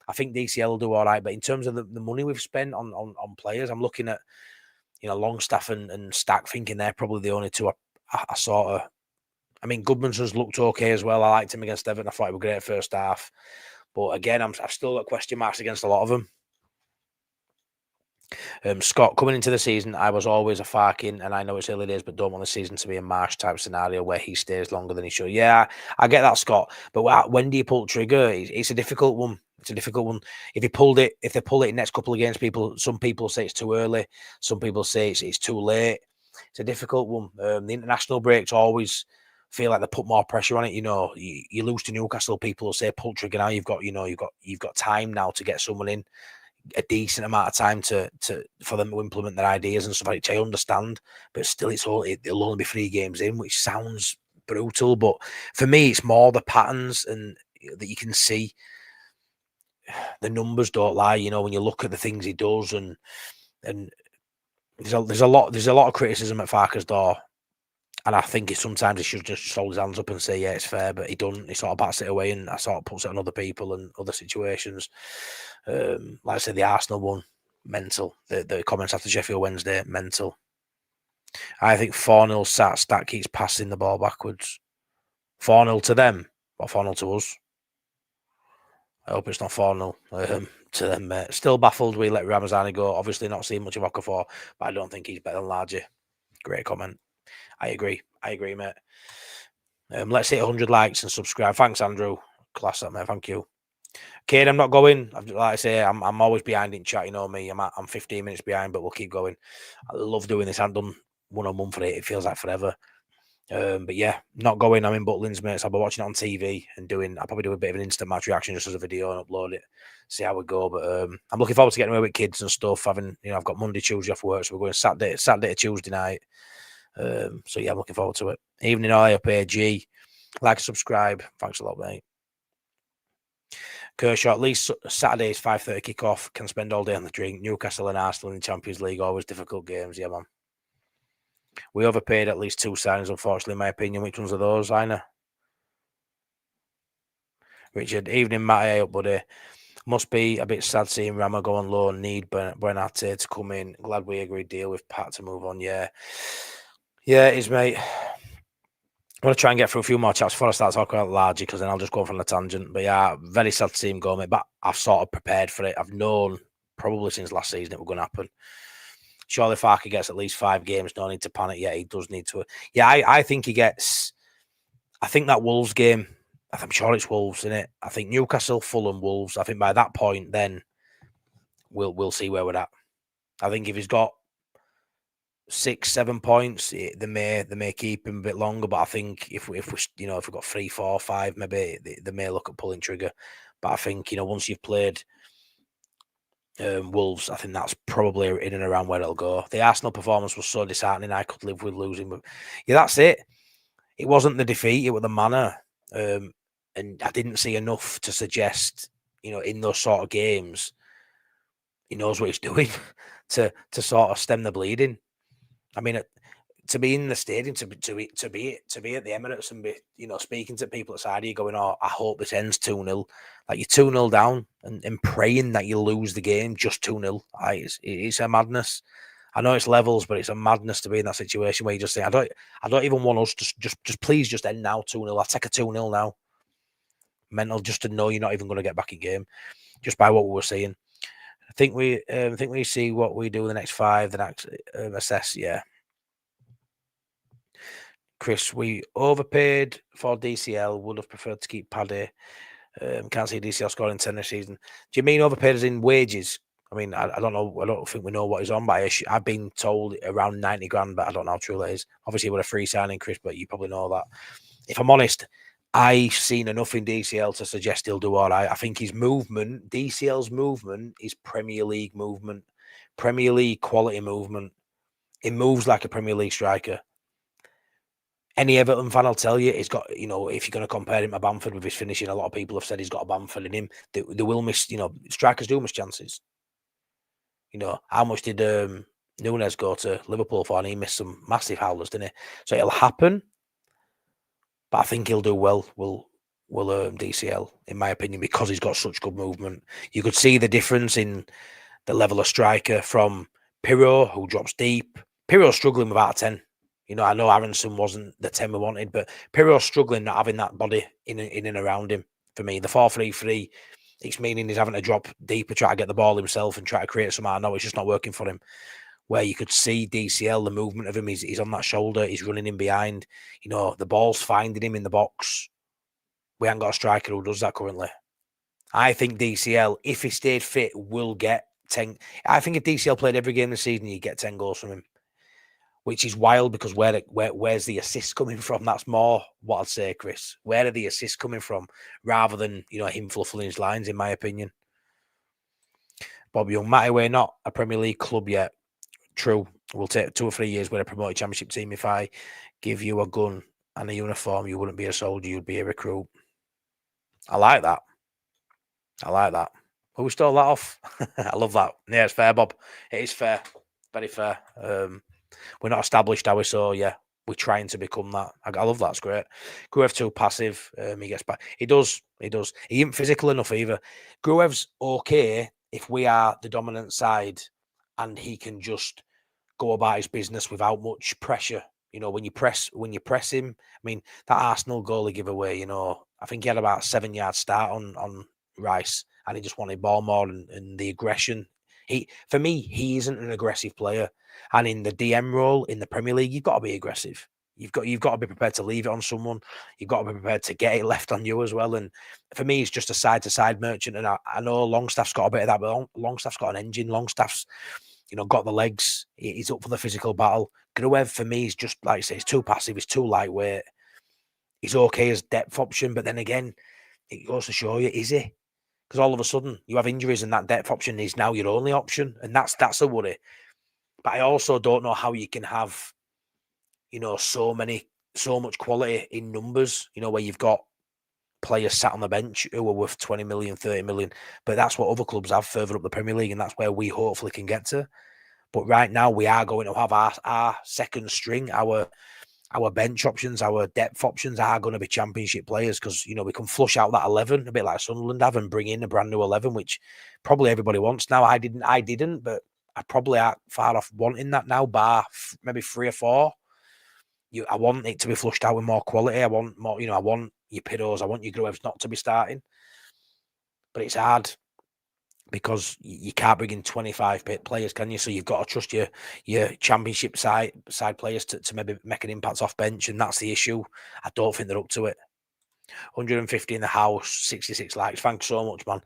I think DCL will do all right. But in terms of the money we've spent on players, I'm looking at, Longstaff and Stack, thinking they're probably the only two I sort of. I mean, Goodmanson's looked okay as well. I liked him against Everton. I thought he was great first half. But again, I've still got question marks against a lot of them. Scott, coming into the season, I was always a Farke, and I know it's early days, but don't want the season to be a Marsh type scenario where he stays longer than he should. Yeah, I get that, Scott. But when do you pull the trigger? It's a difficult one. It's a difficult one. If they pull it in next couple of games, some people say it's too early. Some people say it's too late. It's a difficult one. The international breaks always feel like they put more pressure on it. You lose to Newcastle, people will say pull trigger now. You've got time now to get someone in a decent amount of time for them to implement their ideas and stuff like that. I understand, but still, it'll only be 3 games in, which sounds brutal. But for me, it's more the patterns and that you can see. The numbers don't lie, when you look at the things he does, and there's a lot of criticism at Farke's door. And I think sometimes he should just hold his hands up and say, yeah, it's fair, but he doesn't. He sort of bats it away and I sort of puts it on other people and other situations. Like I said, the Arsenal one, mental. The comments after Sheffield Wednesday, mental. I think 4-0 Stat keeps passing the ball backwards. 4-0 to them or 4-0 to us. I hope it's not 4-0 to them, mate. Still baffled we let Ramazani go. Obviously not seeing much of Okafor, but I don't think he's better than Largie. Great comment. I agree, mate. Let's hit 100 likes and subscribe. Thanks, Andrew. Class that, mate. Thank you. Kate, I'm not going. Like I say, I'm always behind in chat. You know me. I'm 15 minutes behind, but we'll keep going. I love doing this. I've done 1 on 1 for it. It feels like forever. But yeah, not going. I'm in Butlins, mates. I'll be watching it on TV and I'll probably do a bit of an instant match reaction just as a video and upload it. See how we go. But I'm looking forward to getting away with kids and stuff. I've got Monday, Tuesday off work, so we're going Saturday to Tuesday night. So yeah, I'm looking forward to it. Evening eye up here, G. Like, subscribe. Thanks a lot, mate. Kershaw, at least Saturday's 5:30 kickoff. Can spend all day on the drink. Newcastle and Arsenal in the Champions League, always difficult games. Yeah, man. We overpaid at least 2 signings, unfortunately, in my opinion. Which ones are those, Aina? Richard, evening, Matty, up, buddy. Must be a bit sad seeing Rama go on loan. Need Buonanotte to come in. Glad we agreed deal with Pat to move on. Yeah, it is, mate. I want to try and get through a few more chats before I start talking about Largie, because then I'll just go off on a tangent. But yeah, very sad to see him go, mate. But I've sort of prepared for it. I've known probably since last season it was going to happen. Surely Farke gets at least 5 games. No need to panic yet. He does need to. Yeah, I think he gets. I think that Wolves game. I'm sure it's Wolves, isn't it? I think Newcastle, Fulham, Wolves. I think by that point, then we'll see where we're at. I think if he's got 6-7 points, they may keep him a bit longer. But I think if we've got 3, 4, 5, maybe they may look at pulling trigger. But I think once you've played Wolves, I think that's probably in and around where it'll go. The Arsenal performance was so disheartening. I could live with losing, but yeah, that's it. It wasn't the defeat; it was the manner. And I didn't see enough to suggest, in those sort of games, he knows what he's doing to sort of stem the bleeding. I mean, to be in the stadium, to be at the Emirates and be, speaking to people outside of you, going, "Oh, I hope this ends 2-0." Like, you're 2-0 down and praying that you lose the game just 2-0. It's a madness. I know it's levels, but it's a madness to be in that situation where you just think, I don't even want us to just please just end now 2-0. I'll take a 2-0 now. Mental, just to know you're not even going to get back in game, just by what we were seeing. I think we see what we do in the next 5, the next assess. Yeah, Chris, we overpaid for DCL. Would have preferred to keep Paddy. Can't see DCL scoring 10 this season. Do you mean overpaid as in wages? I mean, I don't know. I don't think we know what he's on, but I've been told around 90 grand, but I don't know how true that is. Obviously, with a free signing, Chris, but you probably know that. If I'm honest, I've seen enough in DCL to suggest he'll do all right. I think his movement, DCL's movement, is Premier League movement, Premier League quality movement. He moves like a Premier League striker. Any Everton fan will tell you he's got, if you're going to compare him to Bamford with his finishing, a lot of people have said he's got a Bamford in him. They will miss, strikers do miss chances. How much did Nunes go to Liverpool for? And he missed some massive howlers, didn't he? So it'll happen, but I think he'll do well. Will DCL, in my opinion, because he's got such good movement. You could see the difference in the level of striker from Pirro, who drops deep. Pirro's struggling without a 10. I know Aronson wasn't the 10 we wanted, but Pirro's struggling not having that body in and around him. For me, the 4-3-3, it's meaning he's having to drop deeper, try to get the ball himself and try to create some. I know it's just not working for him. Where you could see DCL, the movement of him, he's on that shoulder, he's running in behind. The ball's finding him in the box. We haven't got a striker who does that currently. I think DCL, if he stayed fit, will get 10. I think if DCL played every game this season, you'd get 10 goals from him. Which is wild because where's the assists coming from? That's more what I'd say, Chris. Where are the assists coming from rather than, him fluffing his lines, in my opinion? Bob Young, Matty, we're not a Premier League club yet. True. We'll take 2 or 3 years with a promoted championship team. If I give you a gun and a uniform, you wouldn't be a soldier, you'd be a recruit. I like that. Who stole that off? I love that. Yeah, it's fair, Bob. It is fair. Very fair. We're not established, are we? So, yeah, we're trying to become that. I love that. It's great. Gruev too passive. He gets back. He does. He ain't physical enough either. Gruev's okay if we are the dominant side and he can just go about his business without much pressure. When you press him, I mean, that Arsenal goal he gave away, I think he had about a 7-yard start on Rice and he just wanted ball more and the aggression. For me, he isn't an aggressive player. And in the DM role in the Premier League, you've got to be aggressive. You've got to be prepared to leave it on someone. You've got to be prepared to get it left on you as well. And for me, it's just a side-to-side merchant. And I know Longstaff's got a bit of that, but Longstaff's got an engine. Longstaff's, got the legs. He's up for the physical battle. Gruev, for me, is just, like I say, he's too passive. He's too lightweight. He's okay as depth option. But then again, it goes to show you, is he? Because all of a sudden, you have injuries and that depth option is now your only option. And that's a worry. But I also don't know how you can have, so much quality in numbers, where you've got players sat on the bench who are worth 20 million, 30 million. But that's what other clubs have further up the Premier League. And that's where we hopefully can get to. But right now we are going to have our second string, our bench options, our depth options are going to be championship players because, we can flush out that 11, a bit like Sunderland have, and bring in a brand new 11, which probably everybody wants now. I didn't, but I probably aren't far off wanting that now, bar maybe 3 or 4. I want it to be flushed out with more quality. I want more, I want your Pirros, I want your Gruevs not to be starting. But it's hard because you can't bring in 25 players, can you? So you've got to trust your championship side players to maybe make an impact off bench, and that's the issue. I don't think they're up to it. 150 in the house, 66 likes. Thanks so much, man.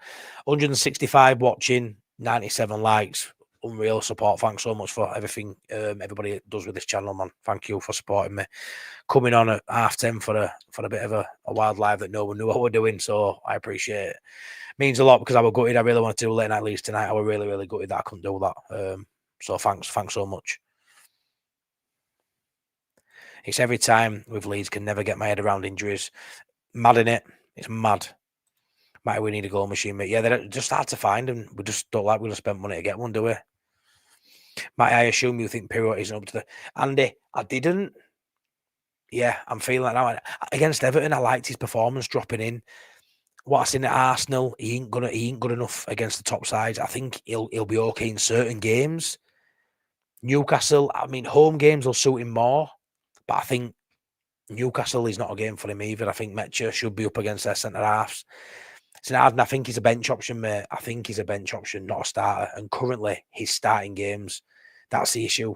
165 watching, 97 likes. Unreal support. Thanks so much for everything everybody does with this channel, man. Thank you for supporting me. Coming on at 10:30 for a bit of a wild live that no one knew what we're doing, so I appreciate it. Means a lot because I was gutted. I really wanted to do late night Leeds tonight. I was really, really gutted that I couldn't do that. So thanks so much. It's every time with Leeds, can never get my head around injuries. Mad in it. It's mad. Might we need a goal machine, mate? Yeah, they're just hard to find, and we just don't like we're going to spend money to get one, do we? Might I assume you think Pirro isn't up to the... Andy, I didn't. Yeah, I'm feeling that now. Against Everton, I liked his performance dropping in. What I seen at Arsenal, he ain't good enough against the top sides. I think he'll be okay in certain games. Newcastle, I mean, home games will suit him more, but I think Newcastle is not a game for him either. I think Metcher should be up against their centre halves. So I think he's a bench option, mate. I think he's a bench option, not a starter. And currently, he's starting games. That's the issue.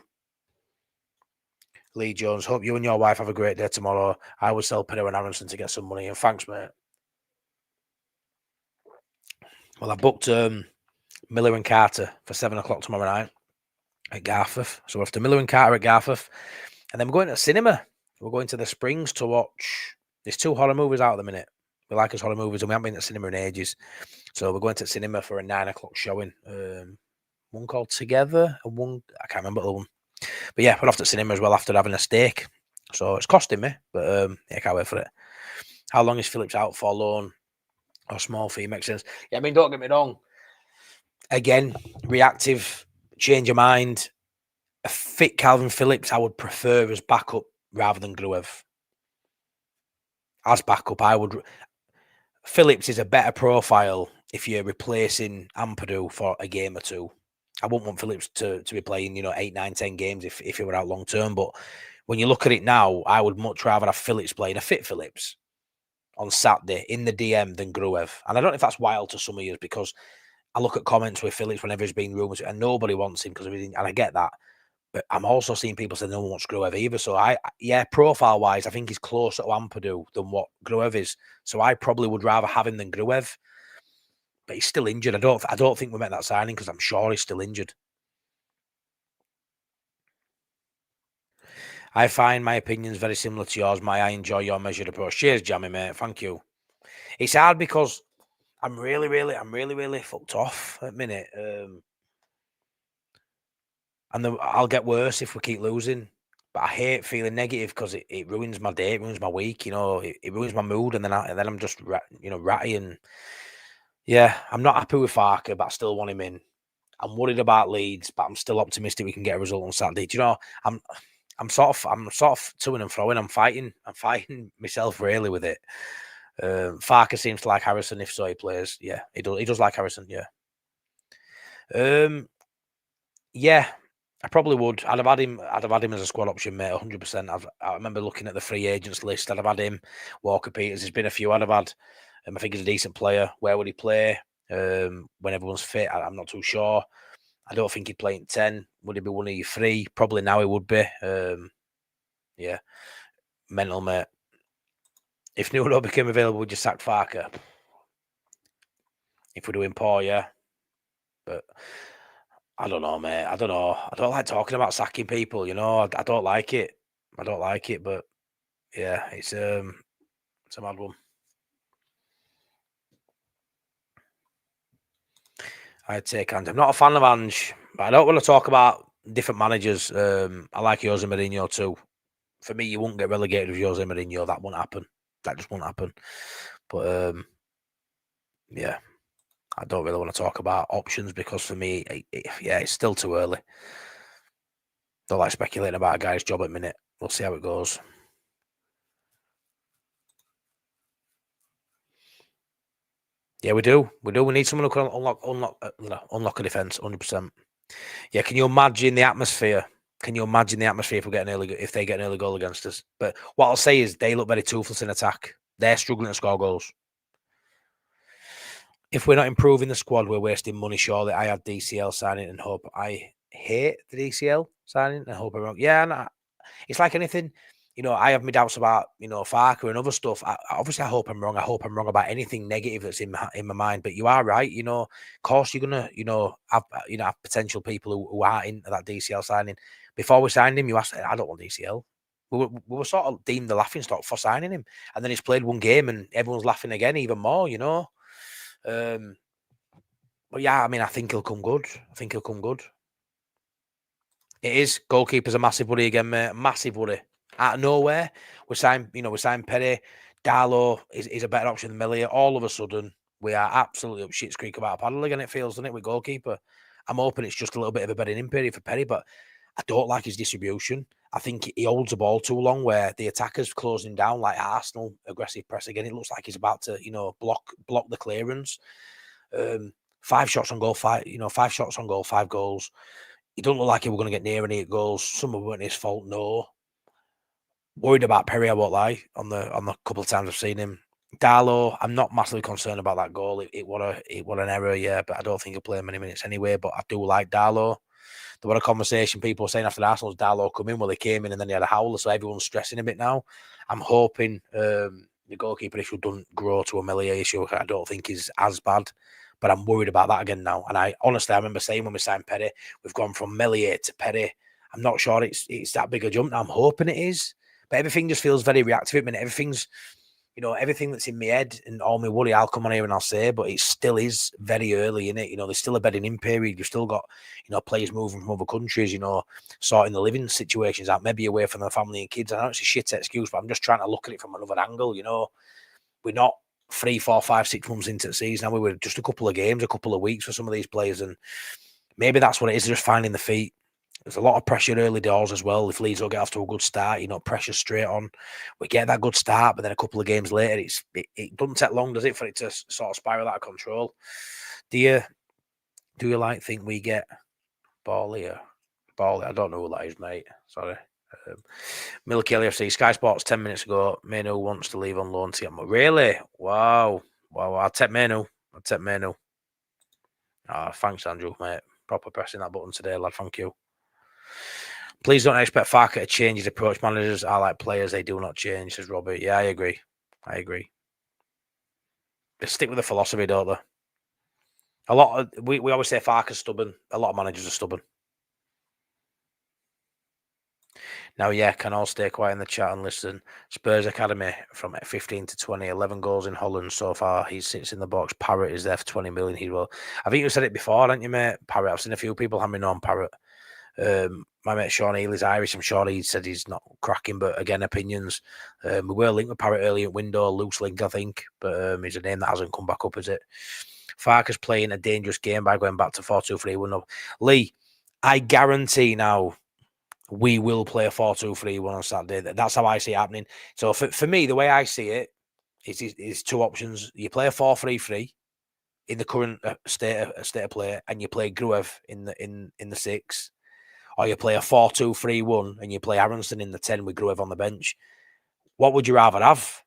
Lee Jones, hope you and your wife have a great day tomorrow. I will sell Pirro and Aronson to get some money. And thanks, mate. Well, I booked Miller and Carter for 7 o'clock tomorrow night at Garforth. So we're after Miller and Carter at Garforth. And then we're going to the cinema. We're going to the Springs to watch There's 2 horror movies out at the minute. We like us horror movies, and we haven't been to cinema in ages. So we're going to cinema for a 9 o'clock showing. One called Together, and one I can't remember the one. But yeah, we're off to cinema as well after having a steak. So it's costing me, but yeah, I can't wait for it. How long is Phillips out for loan or small fee? Makes sense. Yeah, I mean, don't get me wrong. Again, reactive, change your mind. A fit Calvin Phillips, I would prefer as backup rather than Gruev. As backup, I would. Phillips is a better profile if you're replacing Ampadu for a game or two. I wouldn't want Phillips to be playing, 8, 9, 10 games if he were out long term. But when you look at it now, I would much rather have Phillips playing a fit Phillips on Saturday in the DM than Gruev. And I don't know if that's wild to some of you because I look at comments with Phillips whenever he's being rumours and nobody wants him because of everything. And I get that. But I'm also seeing people say no one wants Gruev either. So profile wise, I think he's closer to Ampadu than what Gruev is. So I probably would rather have him than Gruev. But he's still injured. I don't think we met that signing because I'm sure he's still injured. I find my opinions very similar to yours. I enjoy your measured approach. Cheers, Jammy, mate. Thank you. It's hard because I'm really fucked off at the minute. And I'll get worse if we keep losing. But I hate feeling negative because it ruins my day, it ruins my week, it ruins my mood, and then I'm just ratty. And yeah, I'm not happy with Farke, but I still want him in. I'm worried about Leeds, but I'm still optimistic we can get a result on Saturday. Do you know? I'm sort of toing and froing. I'm fighting myself really with it. Farke seems to like Harrison. If so, he plays. Yeah, he does like Harrison. Yeah. Yeah, I probably would. I'd have had him as a squad option, mate. 100%. I remember looking at the free agents list. I'd have had him. Walker Peters. There's been a few I'd have had. I think he's a decent player. Where would he play? When everyone's fit, I'm not too sure. I don't think he'd play in 10. Would he be one of your 3? Probably now he would be. Yeah. Mental, mate. If Nuno became available, would you sack Farke? If we're doing poor, yeah. But I don't know, mate. I don't know. I don't like talking about sacking people, I don't like it. I don't like it, but yeah, it's a mad one. I'd take Ange. I'm not a fan of Ange, but I don't want to talk about different managers. I like Jose Mourinho too. For me, you won't get relegated with Jose Mourinho. That won't happen. That just won't happen. But yeah, I don't really want to talk about options because for me, it's still too early. Don't like speculating about a guy's job at the minute. We'll see how it goes. Yeah, we do. We need someone who can unlock a defence, 100%. Yeah, can you imagine the atmosphere? Can you imagine the atmosphere if they get an early goal against us? But what I'll say is they look very toothless in attack. They're struggling to score goals. If we're not improving the squad, we're wasting money, surely. I had DCL signing and hope. I hate the DCL signing and hope I'm wrong. Yeah, it's like anything. I have my doubts about, Farke and other stuff. Obviously, I hope I'm wrong. I hope I'm wrong about anything negative that's in my mind. But you are right. Of course, you're gonna, have potential people who are into that DCL signing. Before we signed him, you asked, I don't want DCL. We were sort of deemed the laughing stock for signing him, and then he's played one game and everyone's laughing again, even more. But yeah, I mean, I think he'll come good. It is. Goalkeeper's a massive worry again, mate. Massive worry. Out of nowhere, we signed Perry. Darlow is a better option than Melia. All of a sudden, we are absolutely up shit's creek about a paddle again, it feels, doesn't it, with Goalkeeper? I'm hoping it's just a little bit of a bedding in period for Perry, but I don't like his distribution. I think he holds the ball too long where the attacker's closing down like Arsenal, aggressive press again. It looks like he's about to, block the clearance. 5 shots on goal, 5 shots on goal, 5 goals. He don't look like he was going to get near any goals. Some of it weren't his fault, no. Worried about Perry, I won't lie, on the couple of times I've seen him. Darlow, I'm not massively concerned about that goal. It was an error, yeah, but I don't think he'll play many minutes anyway. But I do like Darlow. There were a conversation people were saying after Arsenal's Darlow come in, well, he came in and then he had a howler, so everyone's stressing a bit now. I'm hoping the goalkeeper issue doesn't grow to a Melia issue. I don't think is as bad. But I'm worried about that again now. And I remember saying when we signed Perry, we've gone from Melia to Perry. I'm not sure it's that big a jump. I'm hoping it is. But everything just feels very reactive at the minute. Everything's you know, everything that's in my head and all my worry, I'll come on here and I'll say, but it still is very early in it. You know, there's still a bedding in period. You've still got, you know, players moving from other countries, you know, sorting the living situations out, maybe away from their family and kids. I know it's a shit excuse, but I'm just trying to look at it from another angle. You know, we're not 3, 4, 5, 6 months into the season. Now we were just a couple of games, a couple of weeks for some of these players. And maybe that's what it is, just finding the feet. There's a lot of pressure early doors as well. If Leeds don't get off to a good start, you know, pressure straight on. We get that good start, but then a couple of games later, it doesn't take long, does it, for it to sort of spiral out of control? Do you like think we get Bally? I don't know who that is, mate. Sorry. Milky LFC, Sky Sports 10 minutes ago. Manu wants to leave on loan to get more. Really? Wow. I'll take Manu. Thanks, Andrew, mate. Proper pressing that button today, lad. Thank you. Please don't expect Farke to change his approach. Managers are like players, they do not change, says Robbie. Yeah, I agree. They stick with the philosophy, don't they? We always say Farke's stubborn. A lot of managers are stubborn. Now, yeah, can all stay quiet in the chat and listen. Spurs Academy from 15 to 20, 11 goals in Holland so far. He sits in the box. Parrott is there for 20 million. He will. I think you said it before, haven't you, mate? Parrott. I've seen a few people hammering on Parrott. My mate Sean Healy's Irish. I'm sure he said he's not cracking, but again, opinions. We were linked with Parrott early at window, loose link, I think, but he's a name that hasn't come back up, is it? Farke's playing a dangerous game by going back to 4-2-3-1. Lee, I guarantee now we will play a 4-2-3-1 on Saturday. That's how I see it happening. So for me, the way I see it is two options. You play a 4-3-3 in the current state of play, and you play Gruev in the 6. Or you play a 4-2-3-1 and you play Aronson in the 10 with Gruev on the bench. What would you rather have?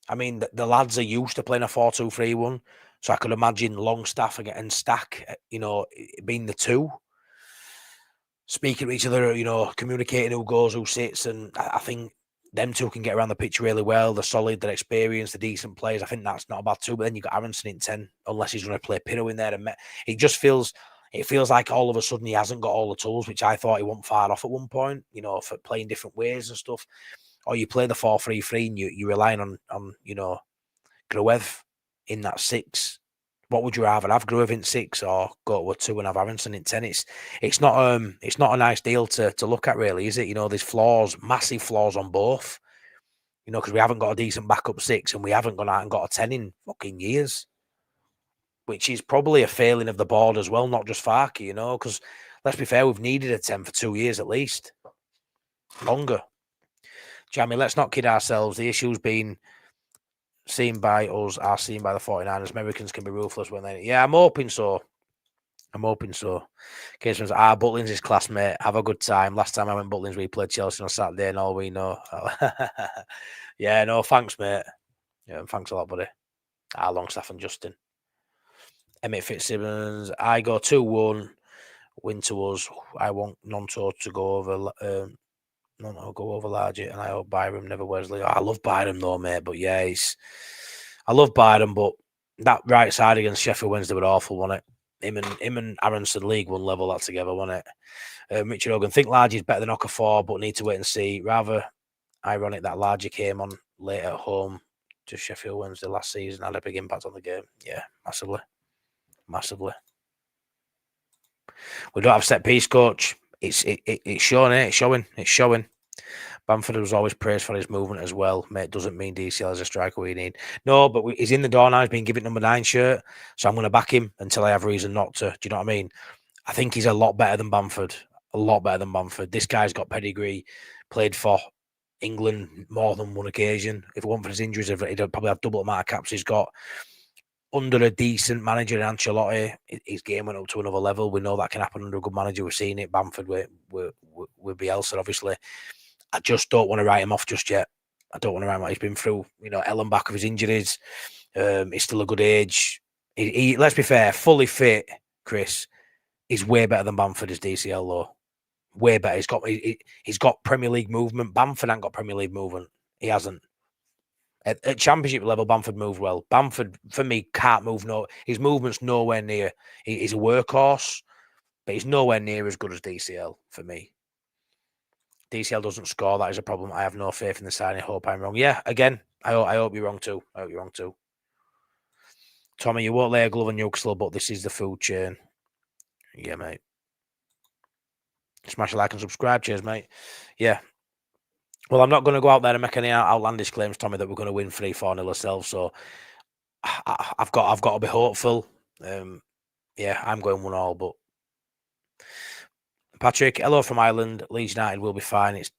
I mean, the lads are used to playing a 4-2-3-1, so I could imagine Longstaff and Stack, you know, being the 2, speaking to each other, you know, communicating who goes, who sits, and I think them two can get around the pitch really well. They're solid, they're experienced, they're decent players. I think that's not a bad 2, but then you've got Aronson in 10, unless he's going to play Pirro in there. And it just feels... It feels like all of a sudden he hasn't got all the tools, which I thought he wasn't far off at one point, you know, for playing different ways and stuff. Or you play the 4-3-3 and you're relying on you know, Gruev in that 6. What would you rather have, Gruev in 6 or go to a 2 and have Aronson in 10? It's not a nice deal to look at, really, is it? You know, there's flaws, massive flaws on both. You know, because we haven't got a decent backup 6 and we haven't gone out and got a 10 in fucking years. Which is probably a failing of the board as well, not just Farke, you know, because let's be fair, we've needed a 10 for 2 years at least. Longer. Jamie, let's not kid ourselves. The issues being seen by us are seen by the 49ers. Americans can be ruthless when they... Yeah, I'm hoping so. Case says, Butlins is classmate. Have a good time. Last time I went Butlins, we played Chelsea on Saturday and all we know. Yeah, no, thanks, mate. Yeah, thanks a lot, buddy. Longstaff and Justin. Emmett Fitzsimmons, I go 2-1, win to us. I want Nonto to go over, go over Largie, and I hope Byram never wears Leo. I love Byram though, mate, but yeah, I love Byram, but that right side against Sheffield Wednesday were awful, wasn't it? Him and Aronson League One level that together, wasn't it? Richard Hogan, think Largie's better than Okafor, but need to wait and see. Rather ironic that Largie came on late at home to Sheffield Wednesday last season, had a big impact on the game. Yeah, massively. We don't have set piece coach. It's showing, eh? It's showing. Bamford was always praised for his movement as well. Mate, doesn't mean DCL is a striker we need. No, but he's in the door now. He's been given number 9 shirt, so I'm going to back him until I have reason not to. Do you know what I mean? I think he's a lot better than Bamford. This guy's got pedigree. Played for England more than one occasion. If it weren't for his injuries, he'd probably have double the amount of caps he's got. Under a decent manager in Ancelotti, his game went up to another level. We know that can happen under a good manager. We're seeing it. Bamford with Bielsa, obviously. I just don't want to write him off just yet. He's been through, you know, Ellen back of his injuries. He's still a good age. He let's be fair, fully fit, Chris, is way better than Bamford as DCL though. Way better. He's got Premier League movement. Bamford ain't got Premier League movement. He hasn't. At championship level, Bamford moved well. Bamford, for me, can't move. No, his movement's nowhere near. He's a workhorse, but he's nowhere near as good as DCL for me. DCL doesn't score. That is a problem. I have no faith in the side. I hope I'm wrong. Yeah, again, I hope you're wrong too. I hope you're wrong too. Tommy, you won't lay a glove on Newcastle, but this is the food chain. Yeah, mate. Smash a like and subscribe. Cheers, mate. Yeah. Well, I'm not going to go out there and make any outlandish claims, Tommy, that we're going to win 3-4-0 ourselves. So I've got to be hopeful. Yeah, I'm going 1-1, but Patrick, hello from Ireland. Leeds United will be fine. It's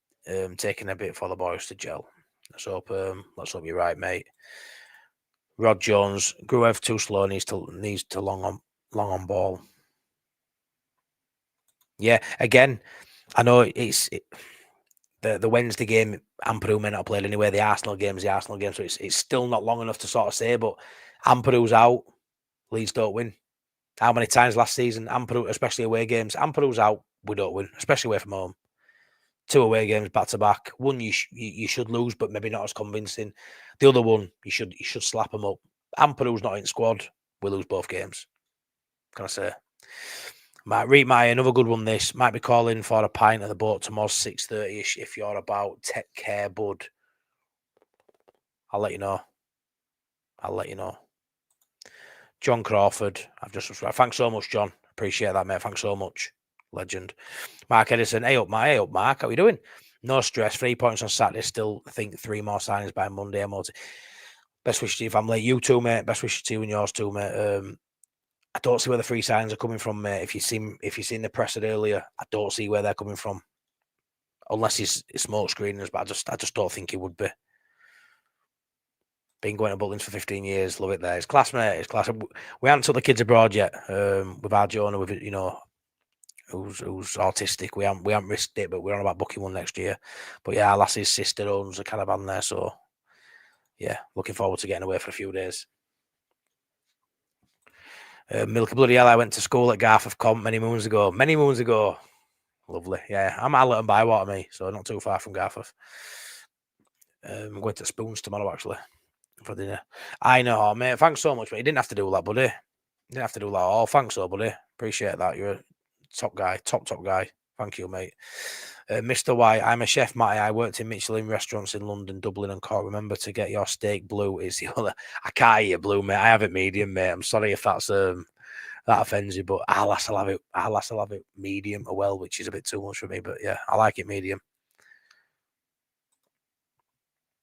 taking a bit for the boys to gel. Let's hope you're right, mate. Rod Jones, Gruev too slow, needs to long on ball. Yeah, again, I know the Wednesday game, Ampadu may not have played anyway. The Arsenal game is the Arsenal game, so it's still not long enough to sort of say. But Ampadu's out, Leeds don't win. How many times last season, Ampadu, especially away games, Ampadu's out, we don't win, especially away from home. 2 away games back to back. One you should lose, but maybe not as convincing. The other one you should slap them up. Ampadu's not in squad, we lose both games. Can I say? Read my another good one. This might be calling for a pint at the boat tomorrow 6:30ish. If you're about, take care, bud. I'll let you know. John Crawford, I've just subscribed. Thanks so much, John. Appreciate that, mate. Thanks so much. Legend. Mark Edison, hey up, Mark. How are you doing? No stress. 3 points on Saturday. Still think 3 more signings by Monday. Best wishes to your family. You too, mate. Best wishes to you and yours too, mate. I don't see where the 3 signings are coming from, mate. If you've seen the press earlier, I don't see where they're coming from. Unless he's smoke screeners, but I just don't think he would be. Been going to Butlins for 15 years. Love it there. It's class, mate. It's class. We haven't took the kids abroad yet. With our Jonah, with who's autistic. We haven't risked it, but we're on about booking one next year. But yeah, our lass's sister owns a caravan there, so yeah, looking forward to getting away for a few days. Milky bloody hell, I went to school at Garth of Comp many moons ago. Lovely. Yeah, I'm at Allerton Bywater, me, so not too far from Garth. I'm going to Spoons tomorrow, actually, for dinner. I know, mate. Thanks so much, mate. You didn't have to do that, buddy. You didn't have to do that at all. Thanks, though, buddy. Appreciate that. You're a top guy. Top guy. Thank you, mate. Mr. White, I'm a chef, Matty. I worked in Michelin restaurants in London, Dublin, and Cork. Remember to get your steak blue. Is the other. I can't eat blue, mate. I have it medium, mate. I'm sorry if that's that offends you, but I'll have it medium or well, which is a bit too much for me. But yeah, I like it medium.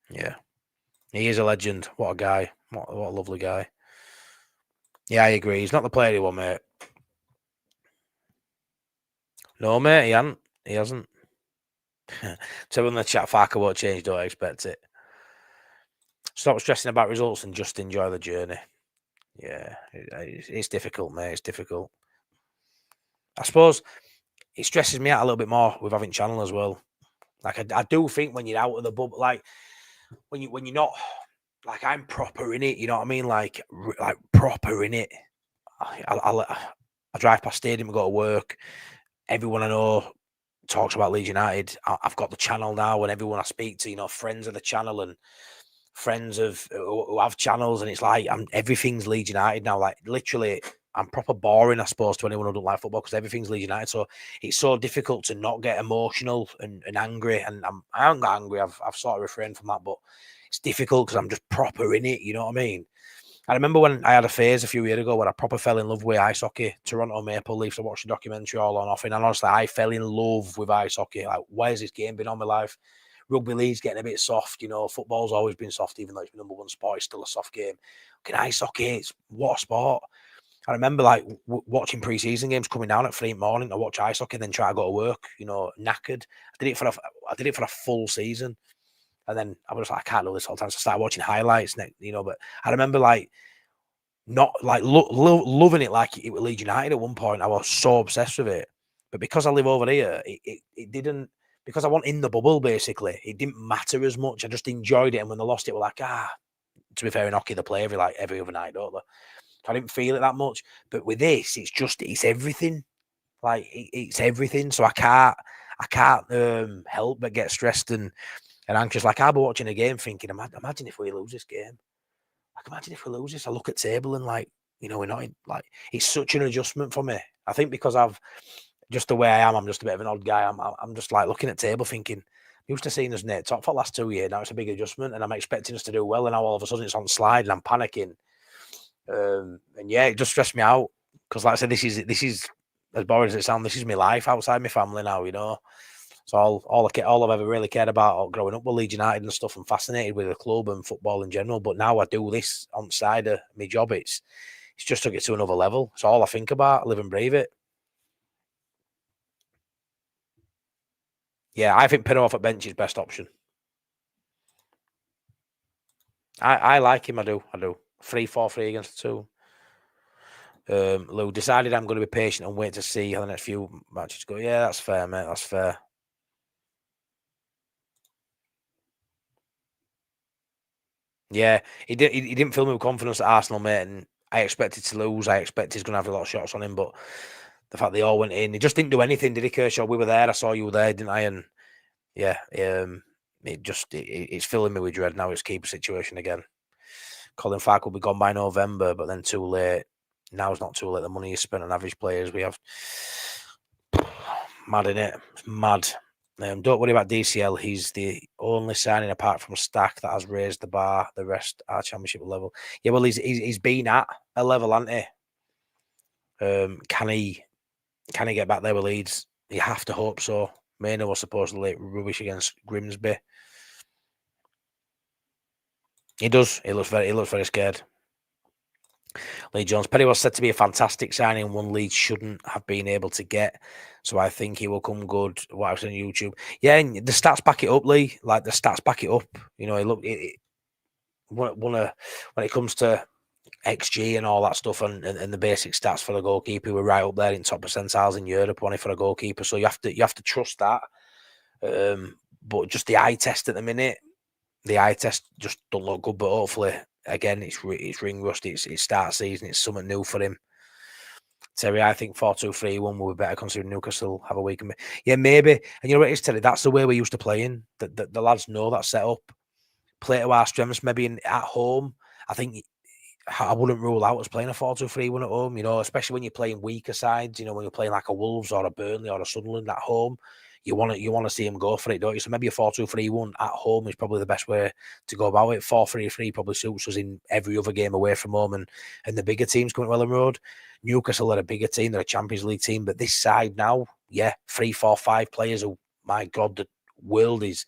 Yeah, he is a legend. What a guy. What a lovely guy. Yeah, I agree. He's not the player he was, mate. No, mate, he hasn't. So in the chat, Farke won't change, don't expect it. Stop stressing about results and just enjoy the journey. Yeah, it's difficult, mate. It's difficult. I suppose it stresses me out a little bit more with having channel as well. Like I do think when you're out of the bubble, like when you're not, like I'm proper in it. You know what I mean? Like proper in it. I drive past stadium and go to work. Everyone I know talks about Leeds United. I've got the channel now, and everyone I speak to, friends of the channel and friends who have channels, and it's like everything's Leeds United now. Like literally, I'm proper boring, I suppose, to anyone who don't like football because everything's Leeds United. So it's so difficult to not get emotional and angry. And I haven't got angry. I've sort of refrained from that, but it's difficult because I'm just proper in it. You know what I mean? I remember when I had a phase a few years ago where I proper fell in love with ice hockey. Toronto Maple Leafs. I watched the documentary all on off, and honestly, I fell in love with ice hockey. Like, where's this game been all my life? Rugby league's getting a bit soft, Football's always been soft, even though it's been number one sport. It's still a soft game. Ice hockey, it's what a sport. I remember watching pre-season games coming down at 3 in the morning to watch ice hockey, and then try to go to work, knackered. I did it for a full season. And then I was like, I can't do this all the time. So I started watching highlights, but I remember not loving it like it was Leeds United at one point. I was so obsessed with it. But because I live over here, it didn't, because I wasn't in the bubble, basically, it didn't matter as much. I just enjoyed it. And when they lost it, we're like, to be fair, in hockey, they play every other night, don't they? So I didn't feel it that much. But with this, it's everything. It's everything. So I can't help but get stressed and anxious. Like I'll be watching a game thinking, imagine if we lose this game. Imagine if we lose this. I look at table and we're not in, it's such an adjustment for me. I think because I've just the way I am, I'm just a bit of an odd guy. I'm just looking at table thinking, Used to seeing us near top for the last 2 years. Now it's a big adjustment, and I'm expecting us to do well. And now all of a sudden it's on slide, and I'm panicking. And yeah, it just stressed me out because, like I said, this is as boring as it sounds. This is my life outside my family now, you know. So all I've ever really cared about growing up with Leeds United and stuff. I'm fascinated with the club and football in general. But now I do this on the side of my job. It's just took it to another level. It's all I think about. I live and breathe it. Yeah, I think Pinot off at bench is best option. I like him. I do. 3-4-3 against the two. Lou decided I'm going to be patient and wait to see how the next few matches go. Yeah, that's fair, mate. That's fair. Yeah, he didn't fill me with confidence at Arsenal, mate, and I expected to lose. I expect he's going to have a lot of shots on him, but the fact they all went in, he just didn't do anything, did he, Kershaw? We were there. I saw you were there, didn't I? And yeah, it's filling me with dread now. It's keeper situation again. Colin Farke will be gone by November, but then too late. Now it's not too late. The money is spent on average players. We have mad in it. It's mad. Don't worry about DCL. He's the only signing apart from Stack that has raised the bar. The rest are championship level. Yeah, well, he's been at a level, hasn't he? Can he get back there with Leeds? You have to hope so. Maynard was supposedly rubbish against Grimsby. He does. He looks very scared. Lee Jones. Perry was said to be a fantastic signing, one Leeds shouldn't have been able to get. So I think he will come good. What I've seen on YouTube. Yeah, and the stats back it up, Lee. Like the stats back it up. You know, when it comes to XG and all that stuff and the basic stats for the goalkeeper, we're right up there in top percentiles in Europe, only for a goalkeeper. So you have to trust that. But just the eye test at the minute, the eye test just don't look good. But hopefully, again, it's ring rust. It's start season. It's something new for him. Terry, I think 4-2-3-1 will be better considering Newcastle have a week. Yeah, maybe. And you know what it is, Terry? That's the way we used to play in. The lads know that set up. Play to our strengths, maybe at home. I think I wouldn't rule out us playing a 4-2-3-1 at home, you know, especially when you're playing weaker sides, you know, when you're playing like a Wolves or a Burnley or a Sunderland at home. You want to see them go for it, don't you? So maybe a 4-2-3-1 at home is probably the best way to go about it. 4-3-3 probably suits us in every other game away from home and the bigger teams coming to Welling Road. Newcastle are a bigger team, they're a Champions League team, but this side now, yeah, 3, 4, 5 players who, my God, the world is,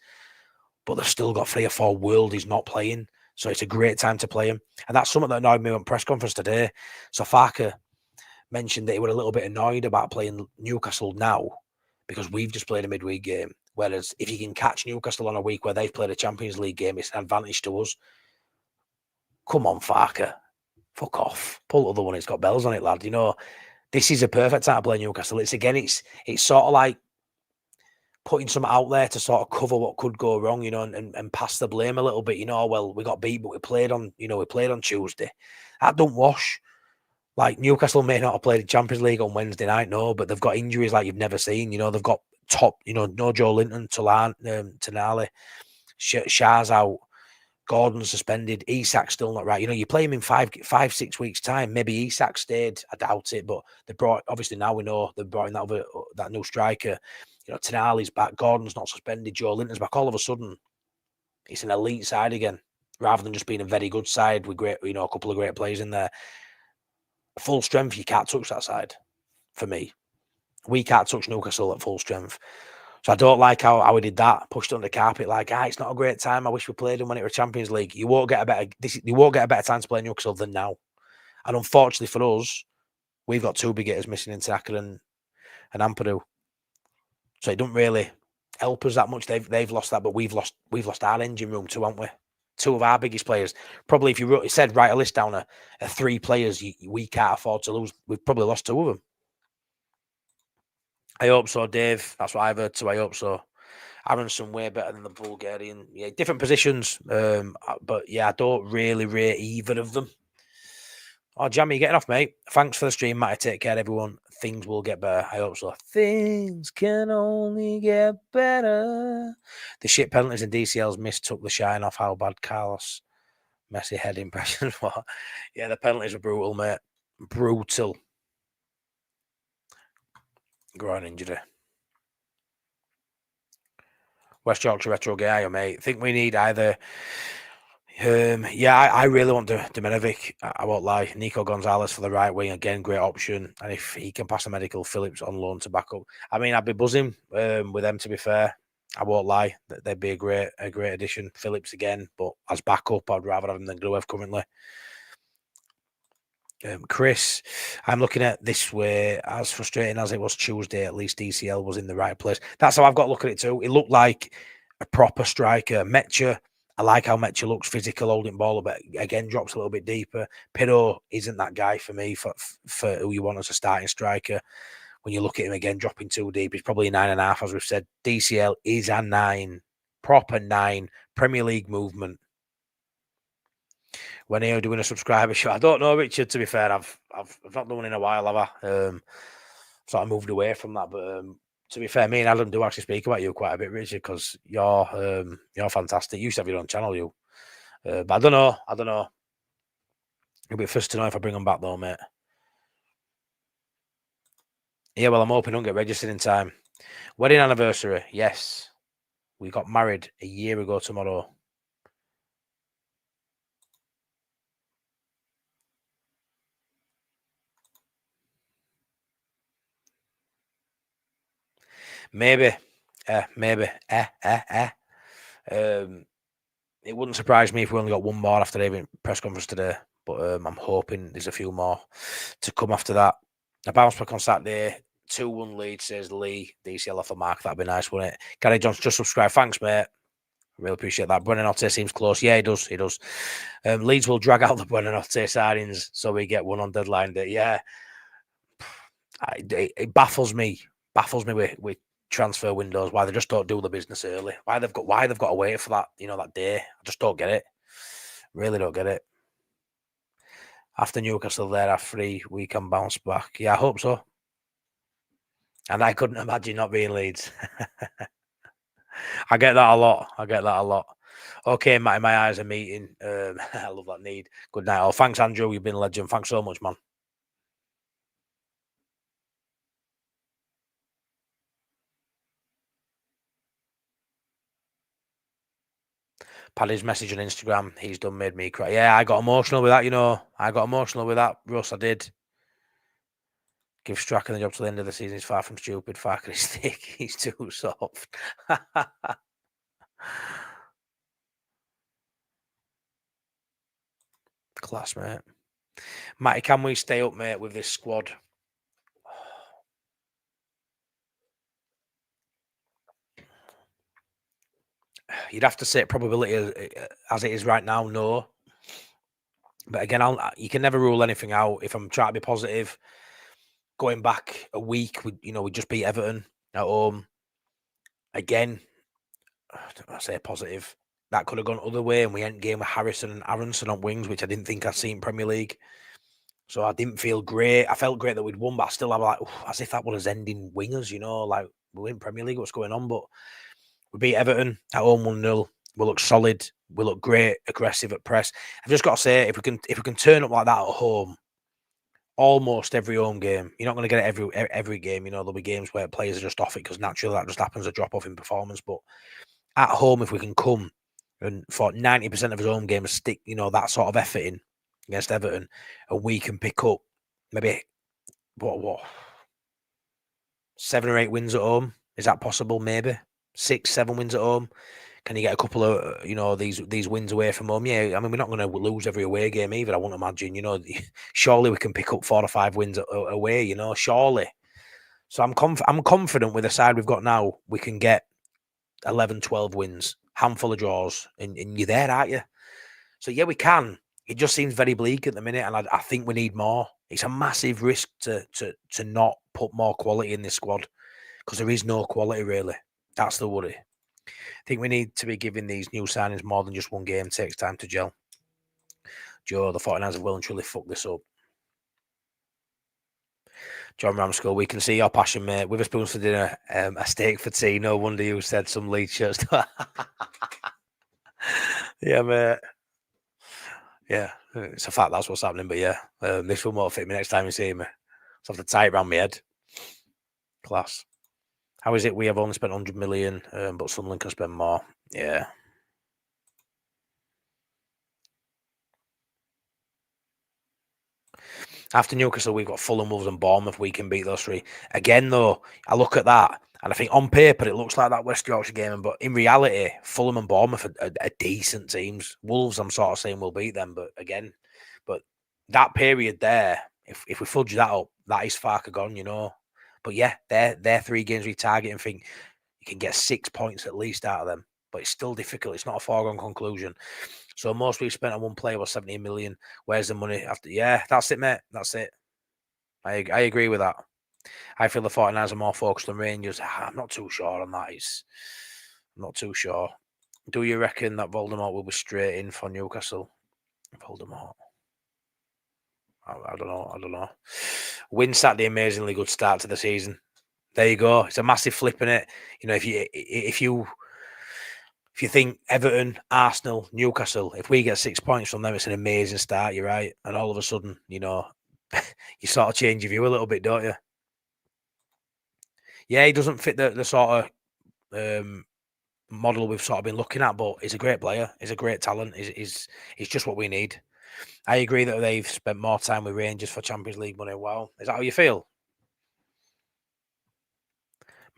but they've still got 3 or 4 worldies not playing. So it's a great time to play him. And that's something that annoyed me on press conference today. So Farke mentioned that he was a little bit annoyed about playing Newcastle now because we've just played a midweek game. Whereas if you can catch Newcastle on a week where they've played a Champions League game, it's an advantage to us. Come on, Farke. Fuck off. Pull the other one. It's got bells on it, lad. You know, this is a perfect time to play Newcastle. It's sort of like putting something out there to sort of cover what could go wrong, you know, and pass the blame a little bit. You know, well, we got beat, but we played on Tuesday. That don't wash. Like Newcastle may not have played the Champions League on Wednesday night, no, but they've got injuries like you've never seen. You know, they've got top, you know, no Joe Linton, Tonali, Shah's out, Gordon's suspended, Isak's still not right. You know, you play him in 5-6 weeks' time. Maybe Isak stayed. I doubt it, but they brought, obviously now we know they've brought in that new striker. You know, Tonali's back, Gordon's not suspended, Joe Linton's back. All of a sudden, it's an elite side again, rather than just being a very good side with great, you know, a couple of great players in there. Full strength, you can't touch that side. For me, we can't touch Newcastle at full strength. So I don't like how we did that, pushed under the carpet. Like, it's not a great time. I wish we played them when it was Champions League. You won't get a better time to play Newcastle than now. And unfortunately for us, we've got 2 big hitters missing in Taka and Ampadu. So it doesn't really help us that much. They've lost that, but we've lost our engine room too, haven't we? 2 of our biggest players. Probably if you said write a list down of 3 players we can't afford to lose, we've probably lost 2 of them. I hope so, Dave. That's what I've heard too. I hope so. Aronson way better than the Bulgarian. Yeah, different positions. But yeah, I don't really rate either of them. Oh, Jamie, you're getting off, mate. Thanks for the stream, Matty. Take care, everyone. Things will get better. I hope so. Things can only get better. The shit penalties and DCL's mistook the shine off how bad Carlos Messi head impressions were. Yeah, the penalties were brutal, mate. Brutal. Groin injury. West Yorkshire Retro guy, mate. I think we need either. I really want Domenovic. I won't lie. Nico Gonzalez for the right wing again, great option. And if he can pass a medical, Phillips on loan to back up. I mean, I'd be buzzing with them. To be fair, I won't lie. They'd be a great addition. Phillips again, but as backup, I'd rather have him than Gruev currently. Chris, I'm looking at this way. As frustrating as it was Tuesday, at least DCL was in the right place. That's how I've got to look at it too. It looked like a proper striker. Metcha, I like how Metcha looks physical, holding ball, but again drops a little bit deeper. Pirro isn't that guy for me for who you want as a starting striker. When you look at him again, dropping too deep, he's probably 9.5, as we've said. DCL is a 9, proper 9, Premier League movement. When are you doing a subscriber show? I don't know, Richard. To be fair, I've not done one in a while, have I? Sort of moved away from that. But to be fair, me and Adam do actually speak about you quite a bit, Richard, because you're fantastic. You used to have your own channel, you. But I don't know. You'll be first to know if I bring them back, though, mate. Yeah, well, I'm hoping I don't get registered in time. Wedding anniversary, yes. We got married a year ago tomorrow. Maybe. It wouldn't surprise me if we only got one more after the press conference today, but I'm hoping there's a few more to come after that. A bounce back on Saturday, 2-1 lead, says Lee. DCL off the mark. That'd be nice, wouldn't it? Gary Johnson, just subscribe. Thanks, mate. Really appreciate that. Buonanotte seems close. Yeah, he does. Leeds will drag out the Buonanotte signings so we get one on deadline day. Yeah. It baffles me. With transfer windows, why they just don't do the business early, why they've got to wait for that, that day. I just don't get it. Really don't get it. After Newcastle there are free, we can bounce back. Yeah, I hope so. And I couldn't imagine not being Leeds. I get that a lot. Okay, Matty, my eyes are meeting. I love that need. Good night all. Thanks, Andrew. You've been a legend. Thanks so much, man. Paddy's message on Instagram. He's made me cry. Yeah, I got emotional with that, Russ, I did. Give Strachan the job till the end of the season. He's far from stupid. Farke is thick. He's too soft. Class, mate. Matty, can we stay up, mate, with this squad? You'd have to say probability as it is right now, no. But again, you can never rule anything out. If I'm trying to be positive, going back a week, we just beat Everton at home. Again, I say positive. That could have gone other way, and we ended game with Harrison and Aronson on wings, which I didn't think I'd seen in Premier League. So I didn't feel great. I felt great that we'd won, but I still have as if that was ending wingers, like we're in Premier League, what's going on? But we beat Everton at home 1-0. We look solid. We look great, aggressive at press. I've just got to say, if we can turn up like that at home, almost every home game, you're not going to get it every game. There'll be games where players are just off it because naturally that just happens, a drop off in performance. But at home, if we can come and for 90% of his home games stick, that sort of effort in against Everton, and we can pick up maybe what 7 or 8 wins at home. Is that possible? Maybe 6, 7 wins at home. Can you get a couple of these wins away from home? Yeah, I mean, we're not going to lose every away game either. I won't imagine. Surely we can pick up 4 or 5 wins away. Surely. So I'm confident with the side we've got now. We can get 11, 12 wins, handful of draws, and you're there, aren't you? So yeah, we can. It just seems very bleak at the minute, and I think we need more. It's a massive risk to not put more quality in this squad because there is no quality really. That's the worry. I think we need to be giving these new signings more than just one game. It takes time to gel. Joe, the 49ers have well and truly fucked this up. John Ramskull, we can see your passion, mate. With a spoon for dinner, a steak for tea. No wonder you said some Leeds shirts. Yeah, mate. Yeah, it's a fact that's what's happening. But yeah, this will more fit me next time you see me. So I have to tie it around my head. Class. How is it we have only spent 100 million, but Sunderland can spend more? Yeah. After Newcastle, we've got Fulham, Wolves, and Bournemouth. We can beat those three. Again, though, I look at that and I think on paper it looks like that West Yorkshire game, but in reality, Fulham and Bournemouth are decent teams. Wolves, I'm sort of saying we'll beat them, but again, that period there, if we fudge that up, that is Farke gone, you know. But yeah, they're 3 games we target and think you can get 6 points at least out of them. But it's still difficult. It's not a foregone conclusion. So most we've spent on one player was 17 million. Where's the money after? Yeah, that's it, mate. That's it. I agree with that. I feel the 49ers are more focused than Rangers. I'm not too sure on that. I'm not too sure. Do you reckon that Voldemort will be straight in for Newcastle? Voldemort. I don't know. I don't know. Win Saturday, amazingly good start to the season. There you go. It's a massive flip in it. You know, if you think Everton, Arsenal, Newcastle, if we get 6 points from them, it's an amazing start. You're right. And all of a sudden, you know, you sort of change your view a little bit, don't you? Yeah, he doesn't fit the sort of model we've sort of been looking at, but he's a great player. He's a great talent. He's just what we need. I agree that they've spent more time with Rangers for Champions League money. Wow. Is that how you feel?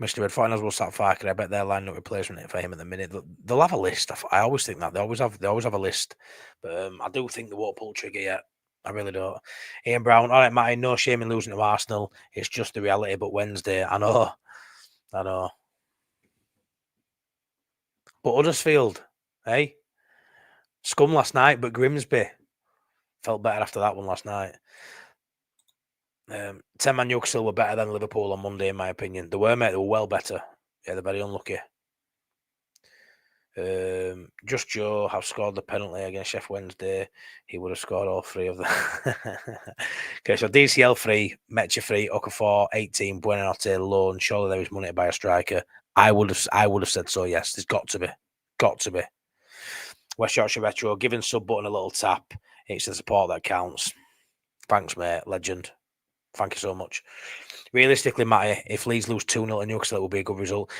Mr. Red Finals will start Farke. I bet they're lining up replacement for him at the minute. They'll have a list. I always think that they always have a list, but I do think they won't pull trigger yet. I really don't. Ian Brown, all right, Matty, no shame in losing to Arsenal. It's just the reality. But Wednesday, I know. But Huddersfield, hey, scum last night. But Grimsby felt better after that one last night. 10-man Newcastle were better than Liverpool on Monday, in my opinion. They were, mate. They were well better. Yeah, they're very unlucky. Just Joe have scored the penalty against Sheffield Wednesday. He would have scored all 3 of them. Okay, so DCL 3, Metcha 3, Okafor 18, Buonanotte loan. Surely there is money to buy a striker. I would have said so. Yes, there's got to be. West Yorkshire Retro, giving sub button a little tap. It's the support that counts. Thanks, mate. Legend. Thank you so much. Realistically, Matty, if Leeds lose 2-0 to Newcastle, it will be a good result.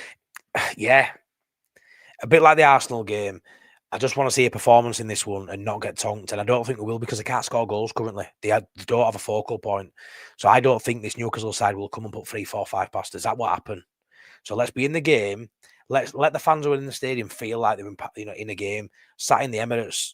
Yeah. A bit like the Arsenal game. I just want to see a performance in this one and not get tonked. And I don't think we will because they can't score goals currently. They don't have a focal point. So I don't think this Newcastle side will come and put 3, 4, 5 past us. Is that what happened? So let's be in the game. Let the fans who are in the stadium feel like they're in a game. Sat in the Emirates.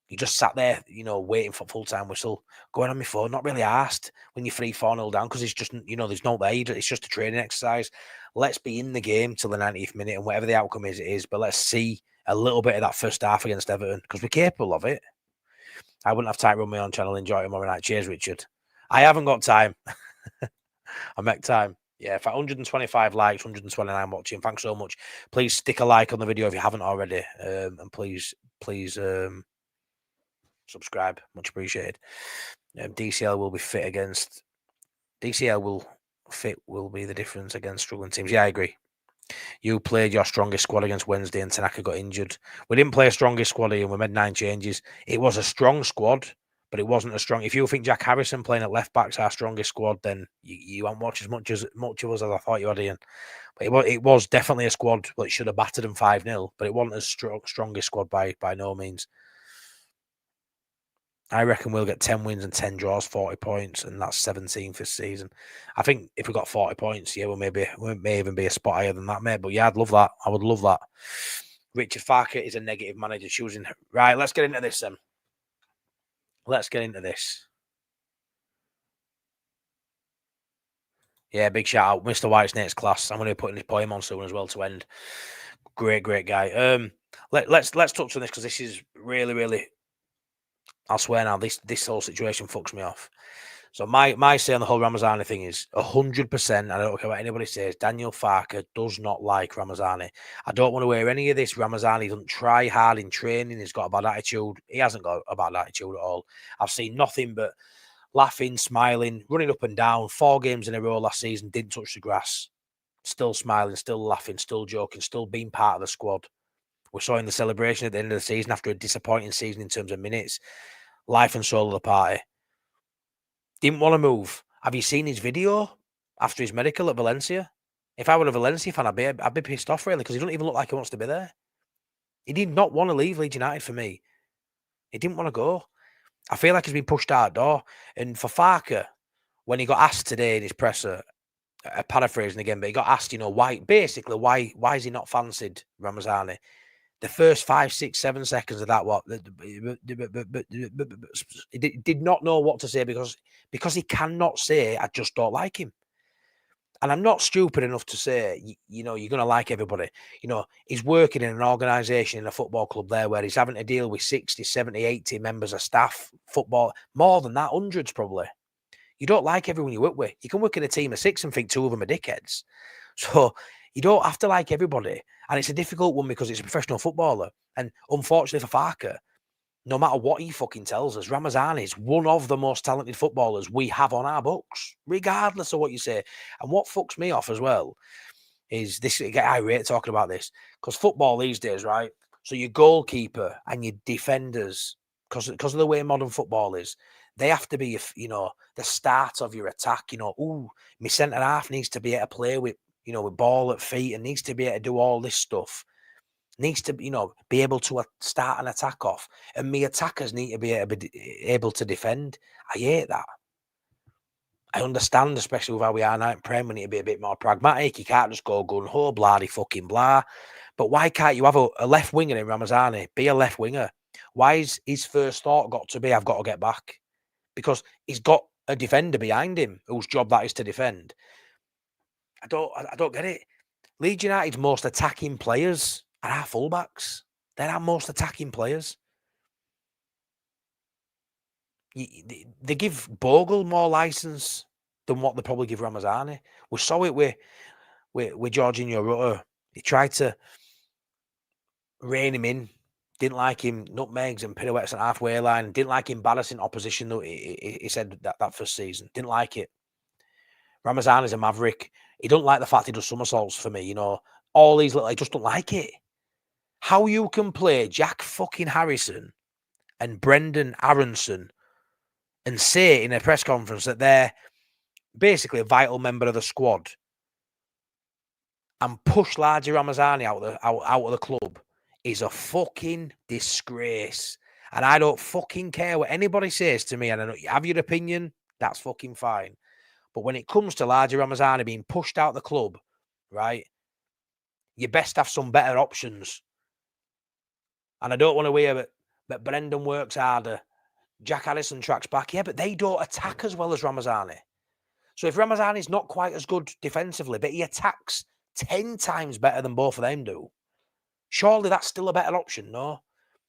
You just sat there, waiting for full-time whistle, going on my phone, not really asked when you're 3-4-0 down because it's just, there's no there. It's just a training exercise. Let's be in the game till the 90th minute and whatever the outcome is, it is. But let's see a little bit of that first half against Everton because we're capable of it. I wouldn't have time to run my own channel. Enjoy it tomorrow night. Cheers, Richard. I haven't got time. I make time. Yeah, for 125 likes, 129 watching. Thanks so much. Please stick a like on the video if you haven't already. And please, subscribe, much appreciated. DCL will be fit against. DCL will be the difference against struggling teams. Yeah, I agree. You played your strongest squad against Wednesday and Tanaka got injured. We didn't play a strongest squad and we made 9 changes. It was a strong squad, but it wasn't as strong. If you think Jack Harrison playing at left back's our strongest squad, then you won't watch as much of us as I thought you had, Ian. But it was definitely a squad that should have battered them 5-0, but it wasn't as strongest squad by no means. I reckon we'll get 10 wins and 10 draws, 40 points, and that's 17th this season. I think if we got 40 points, yeah, we may even be a spot higher than that, mate. But yeah, I'd love that. I would love that. Richard Farke is a negative manager choosing. Right, let's get into this then. Yeah, big shout out, Mr. Whitesnake's class. I'm going to be putting his poem on soon as well to end. Great guy. Let's touch on this because this is really, really. I'll swear now, this whole situation fucks me off. So my say on the whole Ramazani thing is 100%, and I don't care what anybody says, Daniel Farke does not like Ramazani. I don't want to hear any of this. Ramazani doesn't try hard in training. He's got a bad attitude. He hasn't got a bad attitude at all. I've seen nothing but laughing, smiling, running up and down. 4 games in a row last season, didn't touch the grass. Still smiling, still laughing, still joking, still being part of the squad. We saw in the celebration at the end of the season after a disappointing season in terms of minutes. Life and soul of the party. Didn't want to move. Have you seen his video after his medical at Valencia? If I were a Valencia fan, I'd be pissed off really because he doesn't even look like he wants to be there. He did not want to leave Leeds United for me. He didn't want to go. I feel like he's been pushed out the door. And for Farke, when he got asked today in his presser, paraphrasing again, but he got asked, why is he not fancied, Ramazani? The first 5, 6, 7 seconds of that, he did not know what to say because he cannot say, I just don't like him. And I'm not stupid enough to say, you're going to like everybody. He's working in an organisation in a football club there where he's having to deal with 60, 70, 80 members of staff, football, more than that, hundreds probably. You don't like everyone you work with. You can work in a team of 6 and think 2 of them are dickheads. So you don't have to like everybody. And it's a difficult one because it's a professional footballer. And unfortunately for Farke, no matter what he fucking tells us, Ramazani is one of the most talented footballers we have on our books, regardless of what you say. And what fucks me off as well is this, I get irate talking about this, because football these days, right? So your goalkeeper and your defenders, because of the way modern football is, they have to be, the start of your attack. My centre half needs to be able to play with, with ball at feet and needs to be able to do all this stuff. Needs to, be able to start an attack off. And me attackers need to be able to defend. I hate that. I understand, especially with how we are now in Prem, we need to be a bit more pragmatic. You can't just go gun-ho, bloody fucking blah. But why can't you have a left winger in Ramazani? Be a left winger. Why is his first thought got to be, I've got to get back? Because he's got a defender behind him whose job that is to defend. I don't get it. Leeds United's most attacking players are our fullbacks. They're our most attacking players. They give Bogle more license than what they probably give Ramazani. We saw it with Jorginho Rutter. He tried to rein him in. Didn't like him nutmegs and pirouettes at halfway line. Didn't like embarrassing opposition. Though he said that first season. Didn't like it. Ramazani's a maverick. He don't like the fact he does somersaults for me. All these little. I just don't like it. How you can play Jack fucking Harrison and Brendan Aronson and say in a press conference that they're basically a vital member of the squad and push Largie Ramazani out of the club is a fucking disgrace. And I don't fucking care what anybody says to me. And I know you have your opinion, that's fucking fine. But when it comes to Largie Ramazani being pushed out of the club, right, you best have some better options. And I don't want to hear that Brendan works harder. Jack Harrison tracks back. Yeah, but they don't attack as well as Ramazani. So if Ramazani's not quite as good defensively, but he attacks 10 times better than both of them do, surely that's still a better option, no?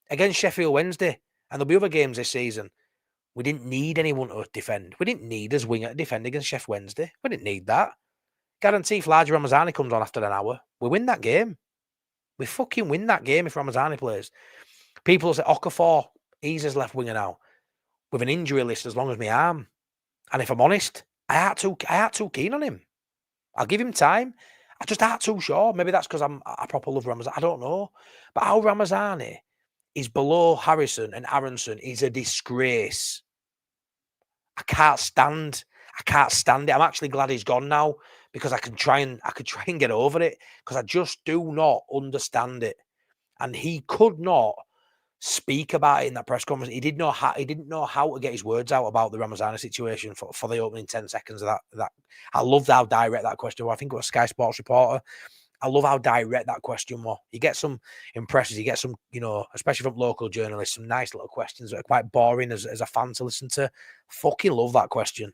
Against Sheffield Wednesday, and there'll be other games this season, we didn't need anyone to defend. We didn't need as winger to defend against Sheffield Wednesday. We didn't need that. Guarantee if Largie Ramazani comes on after an hour, we win that game. We fucking win that game if Ramazani plays. People say Okafor, he's his left winger now, with an injury list as long as my arm. And if I'm honest, I ain't too keen on him. I'll give him time. I just aren't too sure. Maybe that's because I proper love Ramazani. I don't know. But how Ramazani is below Harrison and Aronson is a disgrace. I can't stand it. I'm actually glad he's gone now because I could try and get over it because I just do not understand it. And he could not speak about it in that press conference. He didn't know how to get his words out about the Ramazani situation for the opening 10 seconds of that. I loved how direct that question was. I think it was a Sky Sports reporter. I love how direct that question was. You get some impressions, you get some, especially from local journalists, some nice little questions that are quite boring as a fan to listen to. Fucking love that question.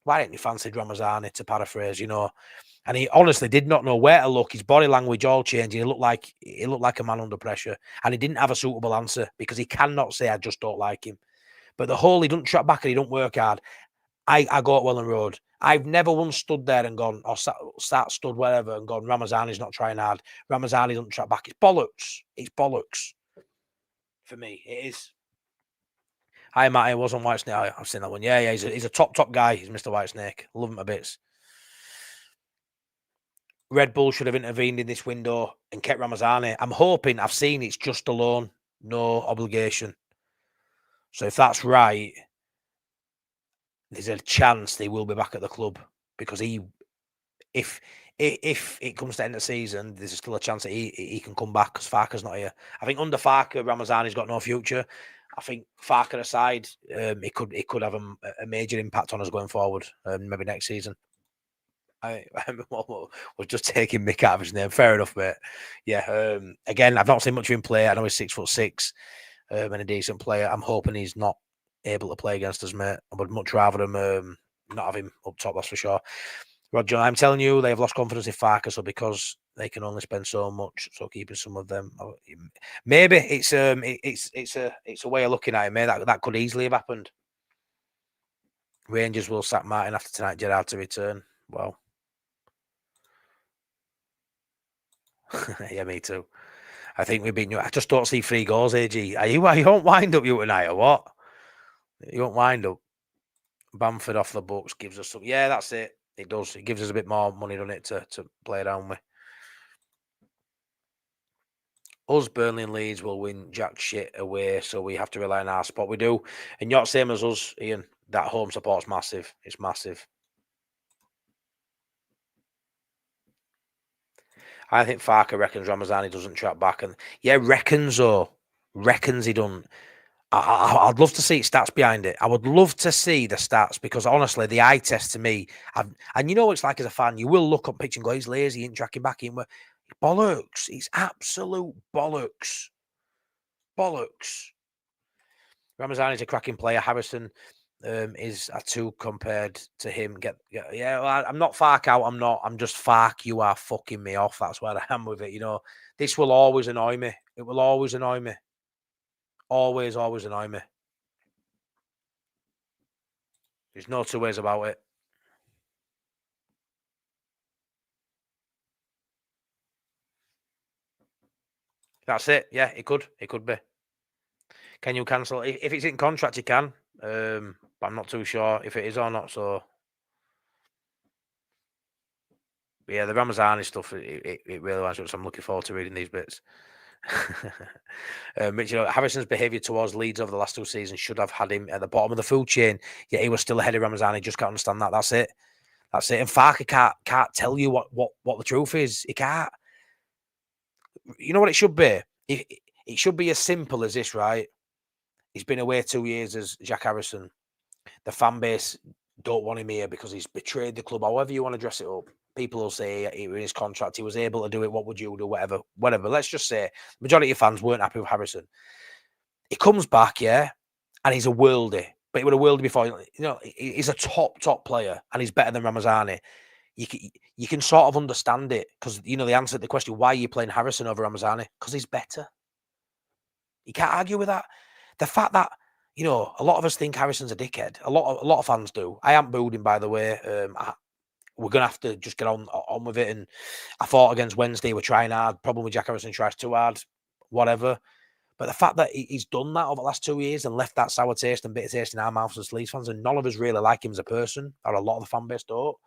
Why didn't you fancy Ramazani, to paraphrase, And he honestly did not know where to look. His body language all changed. He looked like a man under pressure. And he didn't have a suitable answer because he cannot say, I just don't like him. But the whole, he don't track back and he don't work hard. I go at Welland Road. I've never once stood there and gone, or stood wherever and gone, Ramazani's not trying hard. Ramazani doesn't track back. It's bollocks. It's bollocks. For me, it is. Hi, Matty. I was on Whitesnake. I've seen that one. Yeah. He's a top guy. He's Mr. Whitesnake. Love him a bit. Red Bull should have intervened in this window and kept Ramazani. I'm hoping, I've seen it's just a loan, no obligation. So if that's right, there's a chance they will be back at the club because he if it comes to the end of the season, there's still a chance that he can come back because Farke's not here. I think under Farke, Ramazani's got no future. I think Farke aside, it could have a major impact on us going forward, maybe next season. I was just taking Mick out of his name. Fair enough, mate. Yeah. Again, I've not seen much of him play. I know he's 6'6", and a decent player. I'm hoping he's not able to play against us, mate. I would much rather him not have him up top, that's for sure. Roger, I'm telling you, they have lost confidence in Farke, so because they can only spend so much, so keeping some of them. Maybe it's a way of looking at it, mate. That could easily have happened. Rangers will sack Martin after tonight. Gerrard to return. Well. Yeah, me too. I think we've been. I just don't see 3 goals, AG. You won't wind up you tonight, or what? You won't wind up. Bamford off the books gives us some. Yeah, that's it. It does. It gives us a bit more money, doesn't it, to play around with. Us, Burnley and Leeds will win jack shit away, so we have to rely on our spot. We do. And you're the same as us, Ian. That home support's massive. It's massive. I think Farke reckons Ramazani doesn't track back. And yeah, reckons he done. I'd love to see stats behind it. I would love to see the stats because honestly, the eye test to me, and you know what it's like as a fan, you will look on pitch and go, he's lazy, he ain't tracking back in. Bollocks. It's absolute bollocks. Bollocks. Ramazani's a cracking player. Harrison is a 2 compared to him. Yeah, well, I'm not Farke out. I'm just Farke. You are fucking me off. That's where I am with it. You know, this will always annoy me. It will always annoy me. Always annoy me. There's no 2 ways about it. That's it. Yeah, it could. It could be. Can you cancel? If it's in contract, you can. But I'm not too sure if it is or not. So, but yeah, the Ramazani stuff, it really wants to. So I'm looking forward to reading these bits. But, you know, Harrison's behaviour towards Leeds over the last 2 seasons should have had him at the bottom of the food chain. Yet he was still ahead of Ramazani. Just can't understand that. That's it. That's it. And Farke can't tell you what the truth is. He can't. You know what it should be? It should be as simple as this, right? He's been away 2 years as Jack Harrison. The fan base don't want him here because he's betrayed the club. However you want to dress it up, people will say in his contract he was able to do it. What would you do? Whatever. Let's just say the majority of fans weren't happy with Harrison. He comes back, yeah, and he's a worldie. But he was a worldie before. You know, he's a top player, and he's better than Ramazani. You can sort of understand it because you know the answer to the question: why are you playing Harrison over Ramazani? Because he's better. You can't argue with that. The fact that, you know, a lot of us think Harrison's a dickhead. A lot of fans do. I am booed him, by the way. We're gonna have to just get on with it. And I thought against Wednesday we're trying hard. Problem with Jack Harrison, tries too hard. Whatever. But the fact that he's done that over the last 2 years and left that sour taste and bitter taste in our mouths as Leeds fans, and none of us really like him as a person, or a lot of the fan base don't.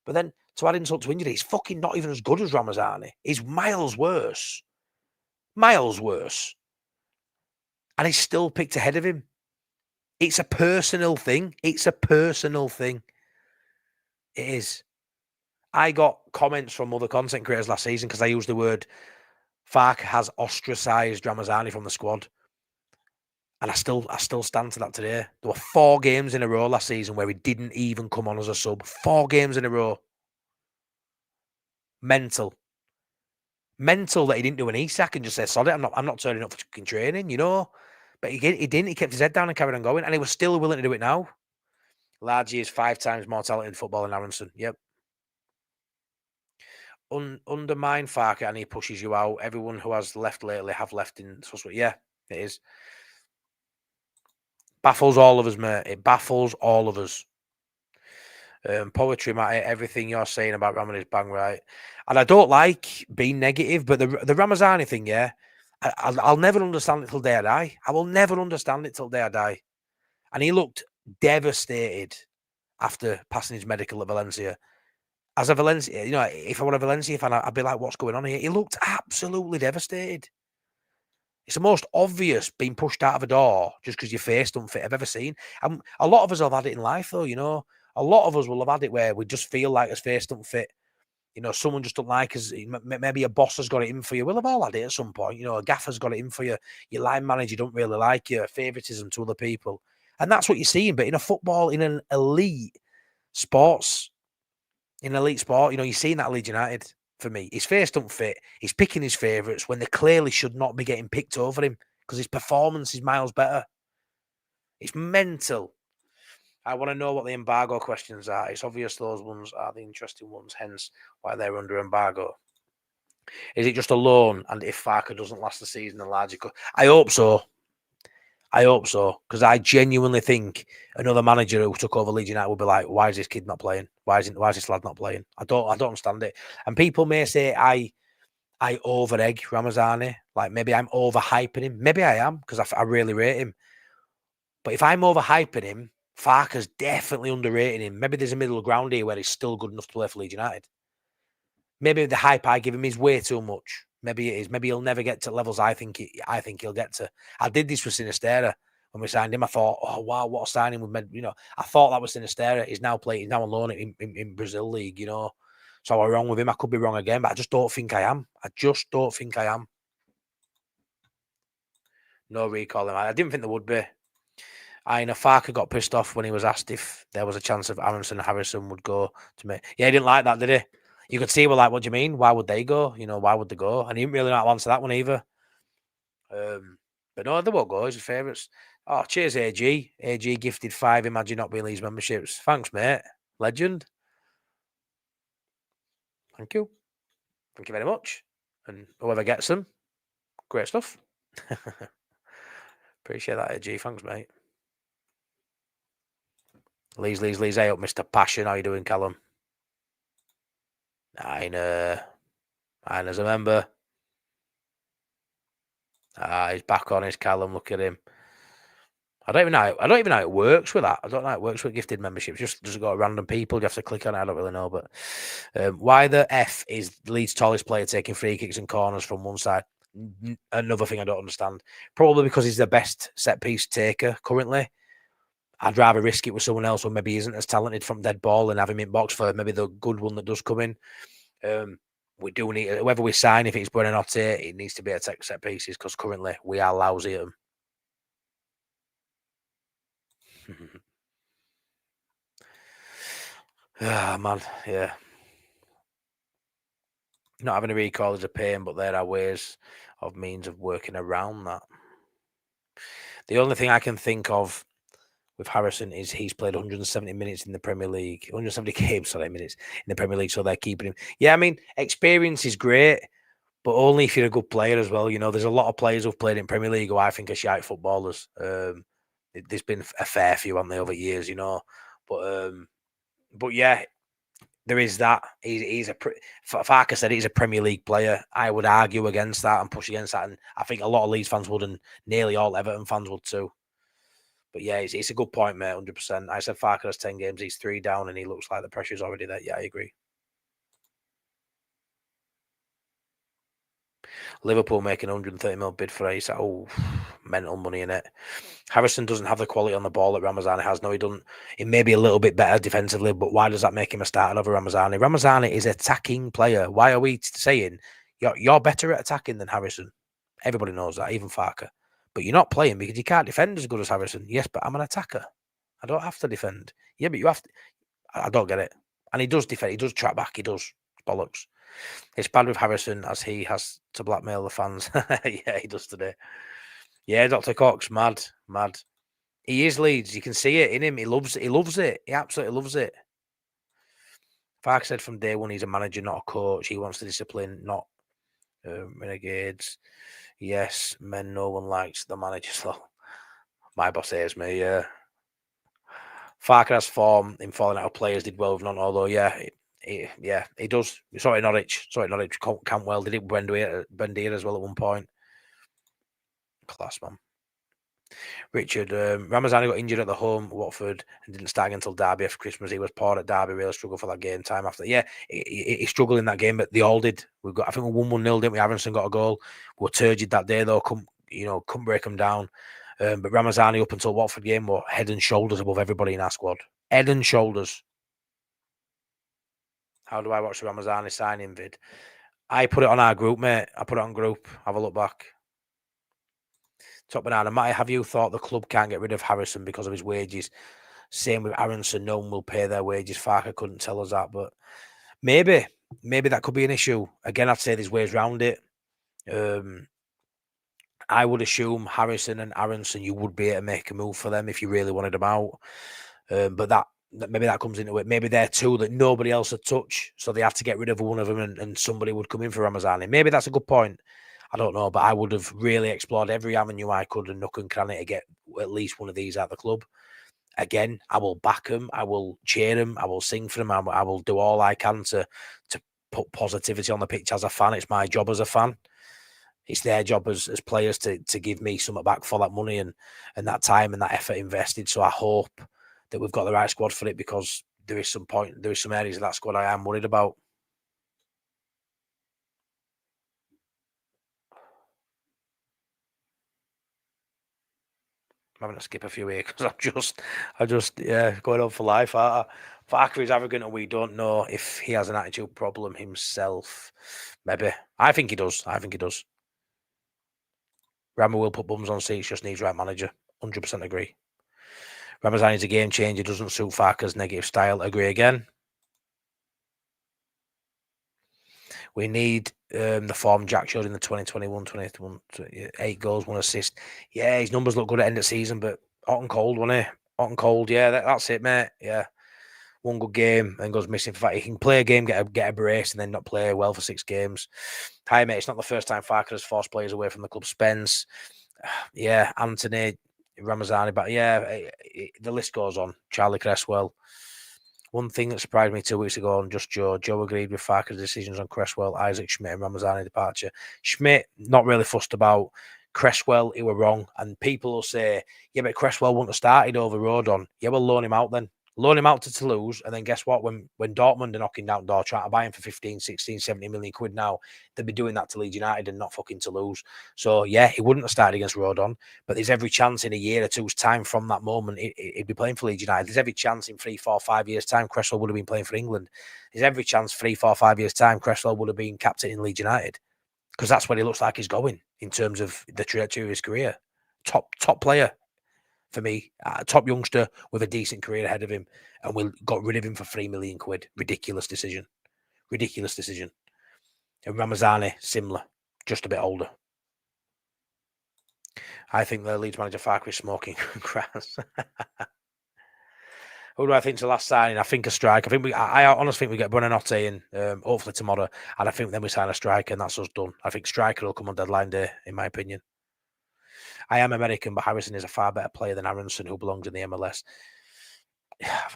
But then to add insult to injury, he's fucking not even as good as Ramazani. He's miles worse. Miles worse. And he's still picked ahead of him. It's a personal thing. It's a personal thing. It is. I got comments from other content creators last season because I used the word Farke has ostracised Ramazani from the squad. And I still stand to that today. There were 4 games in a row last season where he didn't even come on as a sub. 4 games in a row. Mental that he didn't do an ESAC and just say, sorry, I'm not turning up for fucking training, you know. But he didn't. He kept his head down and carried on going. And he was still willing to do it now. Largie is 5 times more talented in football than Aronson. Yep. Undermine Farke and he pushes you out. Everyone who has left lately have left in Sussex. Yeah, it is. Baffles all of us, mate. It baffles all of us. Poetry, Matty, everything you're saying about Raman is bang right. And I don't like being negative, but the Ramazani thing, yeah, I'll never understand it till day I die. I will never understand it till day I die. And he looked devastated after passing his medical at Valencia. As a Valencia, you know, if I were a Valencia fan, I'd be like, what's going on here? He looked absolutely devastated. It's the most obvious being pushed out of a door just because your face don't fit I've ever seen. And a lot of us have had it in life, though, you know. A lot of us will have had it where we just feel like his face don't fit. You know, someone just don't like us. Maybe a boss has got it in for you. We'll have all had it at some point. You know, a gaffer's got it in for you. Your line manager don't really like you. Favoritism to other people. And that's what you're seeing. But in a football, in an elite sports, in an elite sport, you know, you're seeing that at Leeds United for me. His face don't fit. He's picking his favourites when they clearly should not be getting picked over him because his performance is miles better. It's mental. I want to know what the embargo questions are. It's obvious those ones are the interesting ones, hence why they're under embargo. Is it just a loan? And if Farke doesn't last the season, the Largie I hope so. I hope so. Because I genuinely think another manager who took over Leeds United would be like, why is this kid not playing? Why is this lad not playing? I don't understand it. And people may say I over-egg Ramazani. Like maybe I'm overhyping him. Maybe I am, because I really rate him. But if I'm overhyping him, Farke's definitely underrating him. Maybe there's a middle ground here where he's still good enough to play for Leeds United. Maybe the hype I give him is way too much. Maybe it is. Maybe he'll never get to levels I think he'll get to. I did this with Sinistera when we signed him. I thought, oh wow, what a signing we've made. You know, I thought that was Sinistera. He's now on loan in Brazil League. You know, so I'm wrong with him. I could be wrong again, but I just don't think I am. I just don't think I am. No recall him. I didn't think there would be. I know Farke got pissed off when he was asked if there was a chance of Aronson and Harrison would go to me. Yeah, he didn't like that, did he? You could see, well, like, what do you mean? Why would they go? You know, why would they go? And he didn't really know how to answer that one either. But no, they won't go. He's his favourites. Oh, cheers, AG. AG gifted 5 Imagine Not Being Leeds memberships. Thanks, mate. Legend. Thank you. Thank you very much. And whoever gets them, great stuff. Appreciate that, AG. Thanks, mate. Leeds. Hey up, Mr. Passion. How you doing, Callum? Nine as a member. He's back on his Callum. Look at him. I don't even know how it works with that. I don't know how it works with gifted memberships. Just does it go to random people? You have to click on it. I don't really know. But why the F is Leeds' tallest player taking free kicks and corners from one side? Another thing I don't understand. Probably because he's the best set piece taker currently. I'd rather risk it with someone else who maybe isn't as talented from dead ball and have him in box for maybe the good one that does come in. We do need, whoever we sign, if it's Buonanotte, it needs to be a set pieces because currently we are lousy at them. Ah, man, yeah. Not having a recall is a pain, but there are ways of means of working around that. The only thing I can think of with Harrison is he's played 170 minutes in the Premier League, 170 games, minutes in the Premier League, so they're keeping him. Yeah, I mean, experience is great, but only if you're a good player as well. You know, there's a lot of players who've played in Premier League who I think are shite footballers. There's been a fair few on the over years, you know, but yeah, there is that. Farke said he's a Premier League player. I would argue against that and push against that, and I think a lot of Leeds fans would, and nearly all Everton fans would too. But yeah, it's a good point, mate, 100%. I said Farke has 10 games, he's 3 down, and he looks like the pressure's already there. Yeah, I agree. Liverpool making 130 mil bid for Ace. Oh, mental money in it. Harrison doesn't have the quality on the ball that Ramazani has. No, he doesn't. He may be a little bit better defensively, but why does that make him a starter over Ramazani? Ramazani is an attacking player. Why are we saying you're better at attacking than Harrison? Everybody knows that, even Farke. But you're not playing because you can't defend as good as Harrison. Yes, but I'm an attacker. I don't have to defend. Yeah, but you have to. I don't get it. And he does defend. He does track back. He does. It's bollocks. It's bad with Harrison as he has to blackmail the fans. Yeah, he does today. Yeah, Dr. Cox, mad. He is Leeds. You can see it in him. He loves it. He absolutely loves it. Farke said from day one he's a manager, not a coach. He wants to discipline, not renegades. Yes, men, no one likes the manager. So my boss hates me, yeah. Farke has form in falling out of players, did well with none, although, yeah, he does. Sorry, Norwich. Cantwell did it. Buendia as well at one point. Class, man. Richard, Ramazani got injured at the home Watford and didn't start until Derby after Christmas. He was poor at Derby, really struggled for that game time after. Yeah, he struggled in that game, but they all did. I think we won 1-0, didn't we? Aronson got a goal. We were turgid that day though. Couldn't break them down. But Ramazani up until Watford game were head and shoulders above everybody in our squad. Head and shoulders. How do I watch the Ramazani signing vid? I put it on our group, mate. I put it on group. Have a look back. Top banana. Matty, have you thought the club can't get rid of Harrison because of his wages? Same with Aronson. No one will pay their wages. Farke couldn't tell us that, but maybe that could be an issue. Again, I'd say there's ways around it. I would assume Harrison and Aronson, you would be able to make a move for them if you really wanted them out. But that maybe that comes into it. Maybe they're two that nobody else would touch, so they have to get rid of one of them, and somebody would come in for Ramazani. Maybe that's a good point. I don't know, but I would have really explored every avenue I could and nook and cranny to get at least one of these at the club. Again, I will back them. I will cheer them. I will sing for them. I will do all I can to put positivity on the pitch as a fan. It's my job as a fan. It's their job as players to give me something back for that money and that time and that effort invested. So I hope that we've got the right squad for it, because there is some areas of that squad I am worried about. I'm having to skip a few here because I'm just going on for life. Farke is arrogant and we don't know if he has an attitude problem himself. Maybe. I think he does. Rama will put bums on seats, just needs right manager. 100% agree. Ramazani's a game changer, doesn't suit Farke's negative style. Agree again. We need the form Jack showed in the 2021, 8 goals, 1 assist. Yeah, his numbers look good at end of season, but hot and cold, wasn't he? Hot and cold, yeah, that's it, mate. Yeah. 1 good game and goes missing. For fact, he can play a game, get a brace, and then not play well for 6 games. Hi, mate. It's not the first time Farke has forced players away from the club. Spence, yeah, Anthony, Ramazani, but yeah, the list goes on. Charlie Cresswell. One thing that surprised me 2 weeks ago on Just Joe agreed with Farke's decisions on Cresswell, Isaac Schmidt, and Ramazani departure. Schmidt, not really fussed about. Cresswell, he were wrong. And people will say, yeah, but Cresswell wouldn't have started over Rodon. Yeah, well, loan him out then. Loan him out to Toulouse, and then guess what? When Dortmund are knocking down door trying to buy him for 15, 16, 70 million quid now, they'd be doing that to Leeds United and not fucking Toulouse. So, yeah, he wouldn't have started against Rodon, but there's every chance in a year or two's time from that moment he'd be playing for Leeds United. There's every chance in 3, 4, 5 years' time Cresswell would have been playing for England. There's every chance 3, 4, 5 years' time Cresswell would have been captain in Leeds United, because that's where he looks like he's going in terms of the trajectory of his career. Top player. For me, a top youngster with a decent career ahead of him, and we got rid of him for 3 million quid. Ridiculous decision. And Ramazani, similar, just a bit older. I think the Leeds manager Farke is smoking grass. Who do I think's the last signing? I think a striker. I honestly think we get Buonanotte in, hopefully tomorrow, and I think then we sign a striker, and that's us done. I think striker will come on deadline day, in my opinion. I am American, but Harrison is a far better player than Aronson, who belongs in the MLS.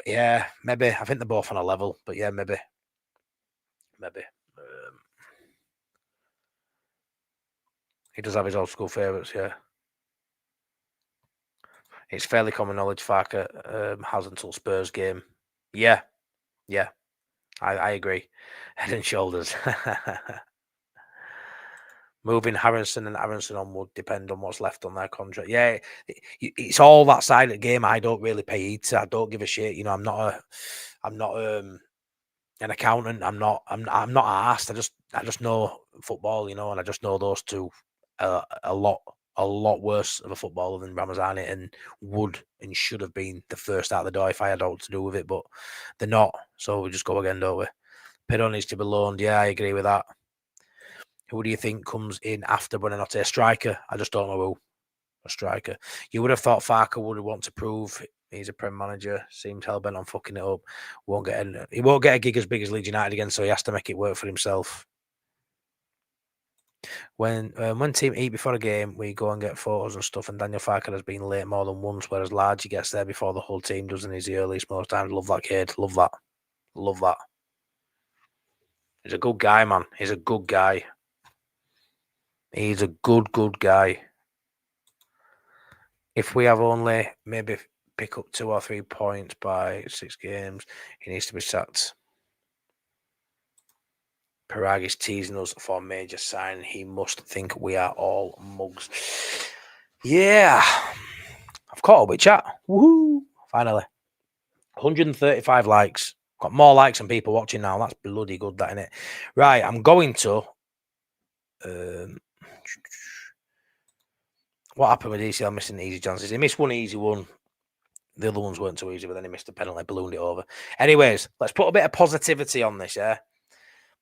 Yeah, maybe. I think they're both on a level, but yeah, maybe. He does have his old school favourites, yeah. It's fairly common knowledge Farke has until Spurs game. Yeah. I agree. Head and shoulders. Moving Harrison and Aronson on would depend on what's left on their contract. Yeah, it's all that side of the game I don't really pay heed to. I don't give a shit. You know, I'm not an accountant. I'm not arsed. I just know football, you know, and I just know those two a lot worse of a footballer than Ramazani, and would and should have been the first out the door if I had all to do with it, but they're not. So we just go again, don't we? Pedro needs to be loaned. Yeah, I agree with that. Who do you think comes in after Buonanotte? A striker? I just don't know who. A striker. You would have thought Farke would want to prove he's a Prem manager. Seems hell-bent on fucking it up. He won't get a gig as big as Leeds United again, so he has to make it work for himself. When team eat before a game, we go and get photos and stuff, and Daniel Farke has been late more than once, whereas Largie gets there before the whole team does, and he's the earliest most times. Love that kid. Love that. He's a good guy, man. He's a good guy. He's a good guy. If we have only maybe pick up 2 or 3 points by 6 games, he needs to be sacked. Parag is teasing us for a major sign. He must think we are all mugs. Yeah. I've caught up with chat. Woohoo. Finally. 135 likes. Got more likes than people watching now. That's bloody good, that, innit? Right, I'm going to... what happened with ECL missing easy chances? He missed one easy one. The other ones weren't too easy, but then he missed a penalty, ballooned it over. Anyways, let's put a bit of positivity on this, yeah?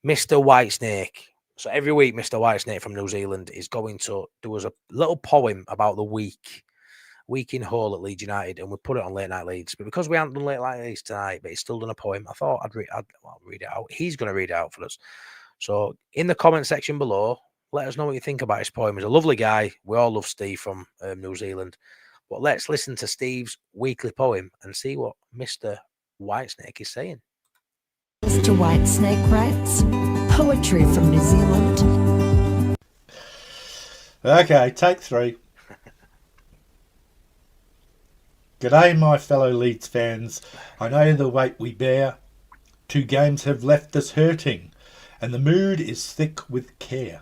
Mr. Whitesnake. So every week, Mr. Whitesnake from New Zealand is going to do us a little poem about the week in Hull at Leeds United, and we put it on Late Night Leeds. But because we haven't done Late Night Leeds tonight, but he's still done a poem, I thought I'd read it out. He's going to read it out for us. So in the comment section below, let us know what you think about his poem. He's a lovely guy. We all love Steve from New Zealand. But let's listen to Steve's weekly poem and see what Mr. Whitesnake is saying. Mr. Whitesnake writes poetry from New Zealand. Okay, take 3. G'day, my fellow Leeds fans. I know the weight we bear. 2 games have left us hurting, and the mood is thick with care.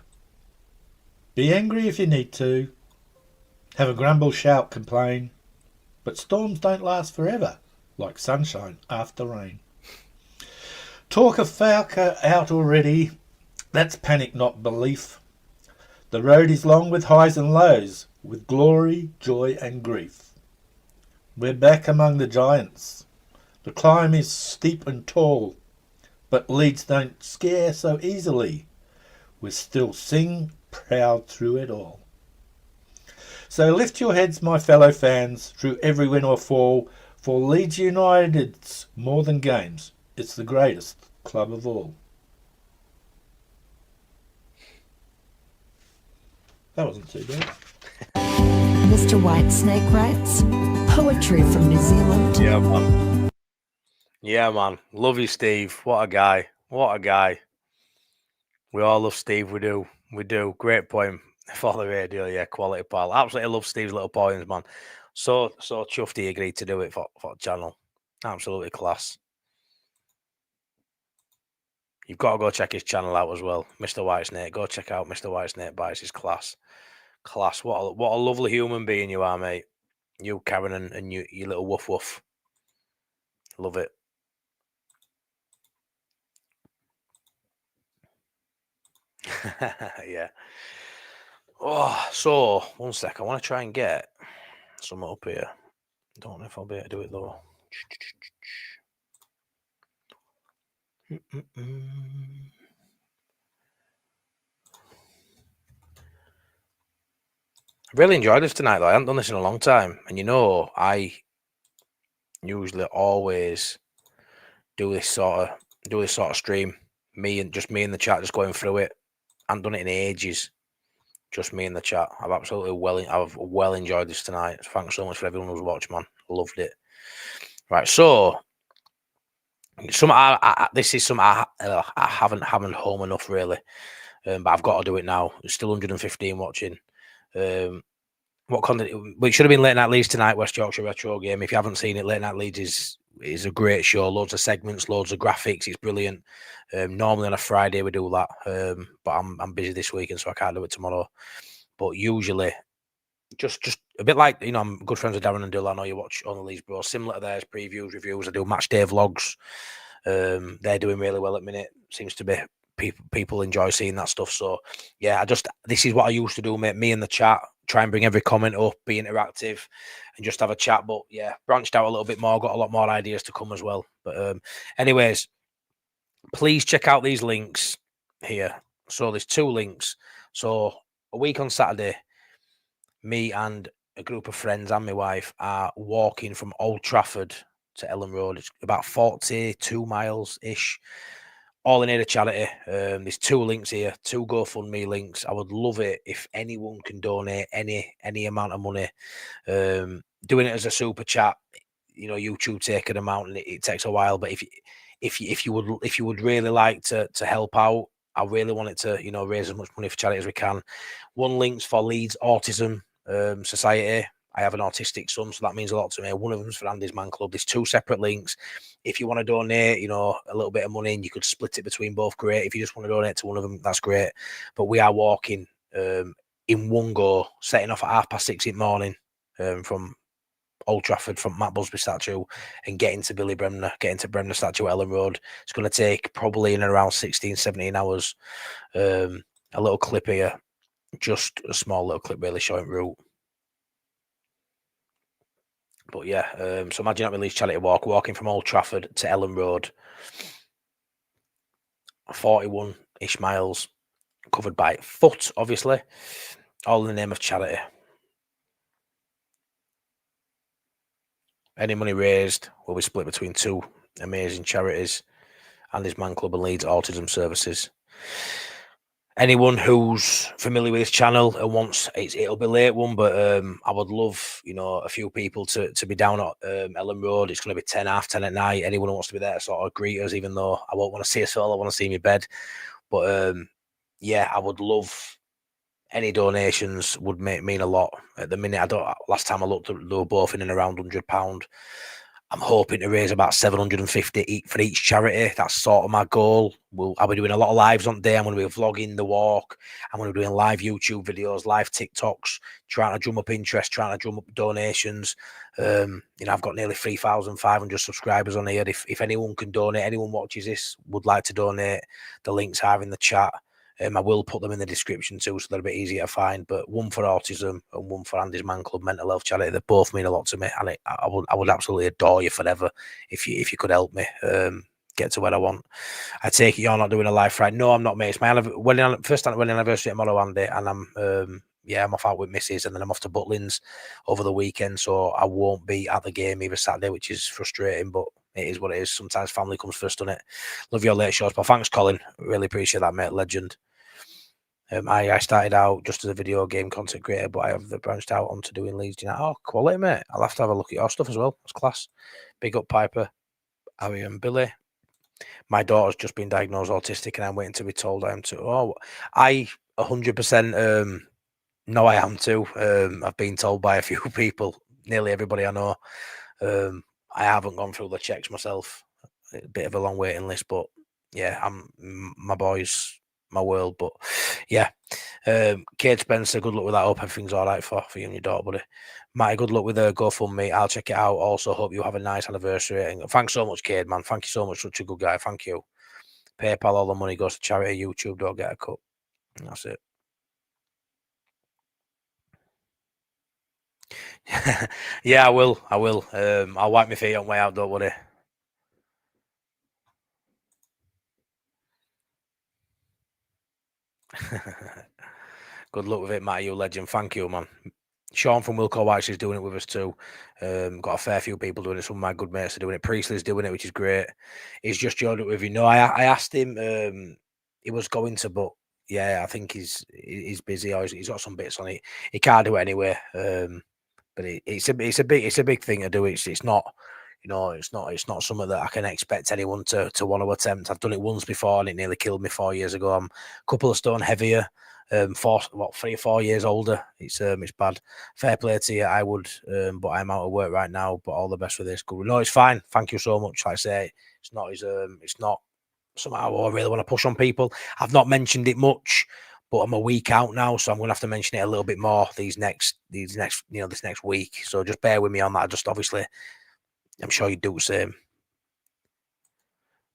Be angry if you need to. Have a grumble, shout, complain. But storms don't last forever, like sunshine after rain. Talk of Falke out already. That's panic, not belief. The road is long with highs and lows, with glory, joy and grief. We're back among the giants. The climb is steep and tall, but Leeds don't scare so easily. We still sing proud through it all. So lift your heads, my fellow fans, through every win or fall, for Leeds United's more than games. It's the greatest club of all. That wasn't too bad. Mr. Whitesnake writes poetry from New Zealand. Yeah, man. Yeah, man. Love you, Steve. What a guy. What a guy. We all love Steve. We do. We do. Great poem for the radio. Yeah, quality pal. Absolutely love Steve's little poems, man. So chuffed he agreed to do it for the channel. Absolutely class. You've got to go check his channel out as well, Mr. Whitesnake. Go check out Mr. Whitesnake Bites. His class. Class. What a lovely human being you are, mate. You, Karen, and you little woof woof. Love it. Yeah. Oh, so 1 sec. I want to try and get some up here. Don't know if I'll be able to do it though. I really enjoyed this tonight though. I haven't done this in a long time. And you know, I usually always do this sort of stream. Me and the chat just going through it. I haven't done it in ages. Just me in the chat. I've well enjoyed this tonight. Thanks so much for everyone who's watched, man. Loved it. Right, so this is some I haven't home enough really, but I've got to do it now. There's still 115 watching. What content? Well, it should have been Late Night Leeds tonight, West Yorkshire Retro Game. If you haven't seen it, Late Night Leeds is a great show. Loads of segments, loads of graphics. It's brilliant. Normally on a Friday we do that, but I'm busy this weekend, so I can't do it tomorrow. But usually, just a bit like, you know, I'm good friends with Darren and Dill. I know you watch on the Leeds Bros. Similar to theirs, previews, reviews. I do match day vlogs. They're doing really well at the minute. Seems to be people enjoy seeing that stuff. So yeah, this is what I used to do, mate. Me in the chat, try and bring every comment up, be interactive, and just have a chat. But yeah, branched out a little bit more. Got a lot more ideas to come as well. But anyways, please check out these links here. So there's 2 links. So a week on Saturday, me and a group of friends and my wife are walking from Old Trafford to Ellen Road. It's about 42 miles ish. All in aid of charity. There's 2 links here, 2 GoFundMe links. I would love it if anyone can donate any amount of money. Doing it as a super chat, you know, YouTube take an amount and it takes a while. But if you would really like to help out, I really want it to, you know, raise as much money for charity as we can. 1 link's for Leeds Autism Society. I have an autistic son, so that means a lot to me. 1 of them's for Andy's Man Club. There's 2 separate links. If you want to donate, you know, a little bit of money, and you could split it between both, great. If you just want to donate to one of them, that's great. But we are walking in one go, setting off at 6:30 in the morning from Old Trafford from Matt Busby statue and getting to Billy Bremner, getting to Bremner statue at Ellen Road. It's going to take probably in around 16, 17 hours. A little clip here, just a small little clip really showing route. But yeah, so Imagine Not Being Leeds charity walk, walking from Old Trafford to Ellen Road. 41-ish miles, covered by foot, obviously, all in the name of charity. Any money raised will be split between two amazing charities, Andy's Man Club and Leeds Autism Services. Anyone who's familiar with this channel and wants, it'll be a late one, but I would love, a few people to be down at Ellen Road. It's going to be 10, half 10 at night. Anyone who wants to be there sort of greet us, even though I won't want to see us all. I want to see me bed. But yeah, I would love any donations would mean a lot. At the minute, last time I looked, they were both in and around £100. I'm hoping to raise about 750 for each charity. That's sort of my goal. I'll be doing a lot of lives on day. I'm going to be vlogging the walk. I'm going to be doing live YouTube videos, live TikToks, trying to drum up interest, trying to drum up donations. I've got nearly 3,500 subscribers on here. If anyone can donate, anyone watches this would like to donate, the links are in the chat. I will put them in the description too, so they're a bit easier to find. But one for autism and one for Andy's Man Club mental health charity. They both mean a lot to me, and I would absolutely adore you forever if you could help me get to where I want. I take it you're not doing a live Friday. No, I'm not, mate. It's my first wedding anniversary tomorrow, Andy, and I'm off out with Mrs. and then I'm off to Butlins over the weekend, so I won't be at the game either Saturday, which is frustrating, but it is what it is. Sometimes family comes first, doesn't it? Love your late shows, but thanks, Colin. Really appreciate that, mate. Legend. I started out just as a video game content creator, but I have branched out onto doing Leeds United. Oh, quality, mate. I'll have to have a look at your stuff as well. It's class. Big up, Piper, Harry and Billy. My daughter's just been diagnosed autistic and I'm waiting to be told I am too. Oh, I 100% know I am too. I've been told by a few people, nearly everybody I know. I haven't gone through the checks myself. A bit of a long waiting list, but yeah, my boys, my world. But yeah, Kate Spencer, good luck with that. Hope everything's all right for you and your daughter, buddy. Matty, good luck with the GoFundMe. I'll check it out. Also, hope you have a nice anniversary. And thanks so much, Kate, man. Thank you so much. Such a good guy. Thank you. PayPal, all the money goes to charity. YouTube, don't get a cut. And that's it. Yeah, I will. I'll wipe my feet on way out, don't worry. Good luck with it, Matty, you legend. Thank you, man. Sean from Wilco White's is doing it with us too. Got a fair few people doing it. Some of my good mates are doing it. Priestley's doing it, which is great. He's just joined it with you. No, I asked him. He was going to, but yeah, I think he's busy. Or he's got some bits on it. He can't do it anyway. But it's a big thing to do. It's not, it's not something that I can expect anyone to want to attempt. I've done it once before and it nearly killed me 4 years ago. I'm a couple of stone heavier. 3 or 4 years older. It's bad. Fair play to you. I would, but I'm out of work right now. But all the best with this. Good. No, it's fine. Thank you so much. Like I say, it's not something I really want to push on people. I've not mentioned it much, but I'm a week out now, so I'm going to have to mention it a little bit more this next week. So just bear with me on that. Just obviously, I'm sure you do the same.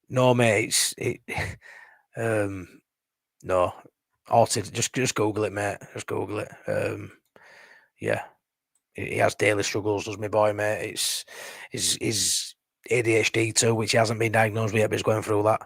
No, mate, no. Just Google it, mate. Just Google it. Yeah, he has daily struggles, does my boy, mate. It's ADHD too, which he hasn't been diagnosed with yet, but he's going through that.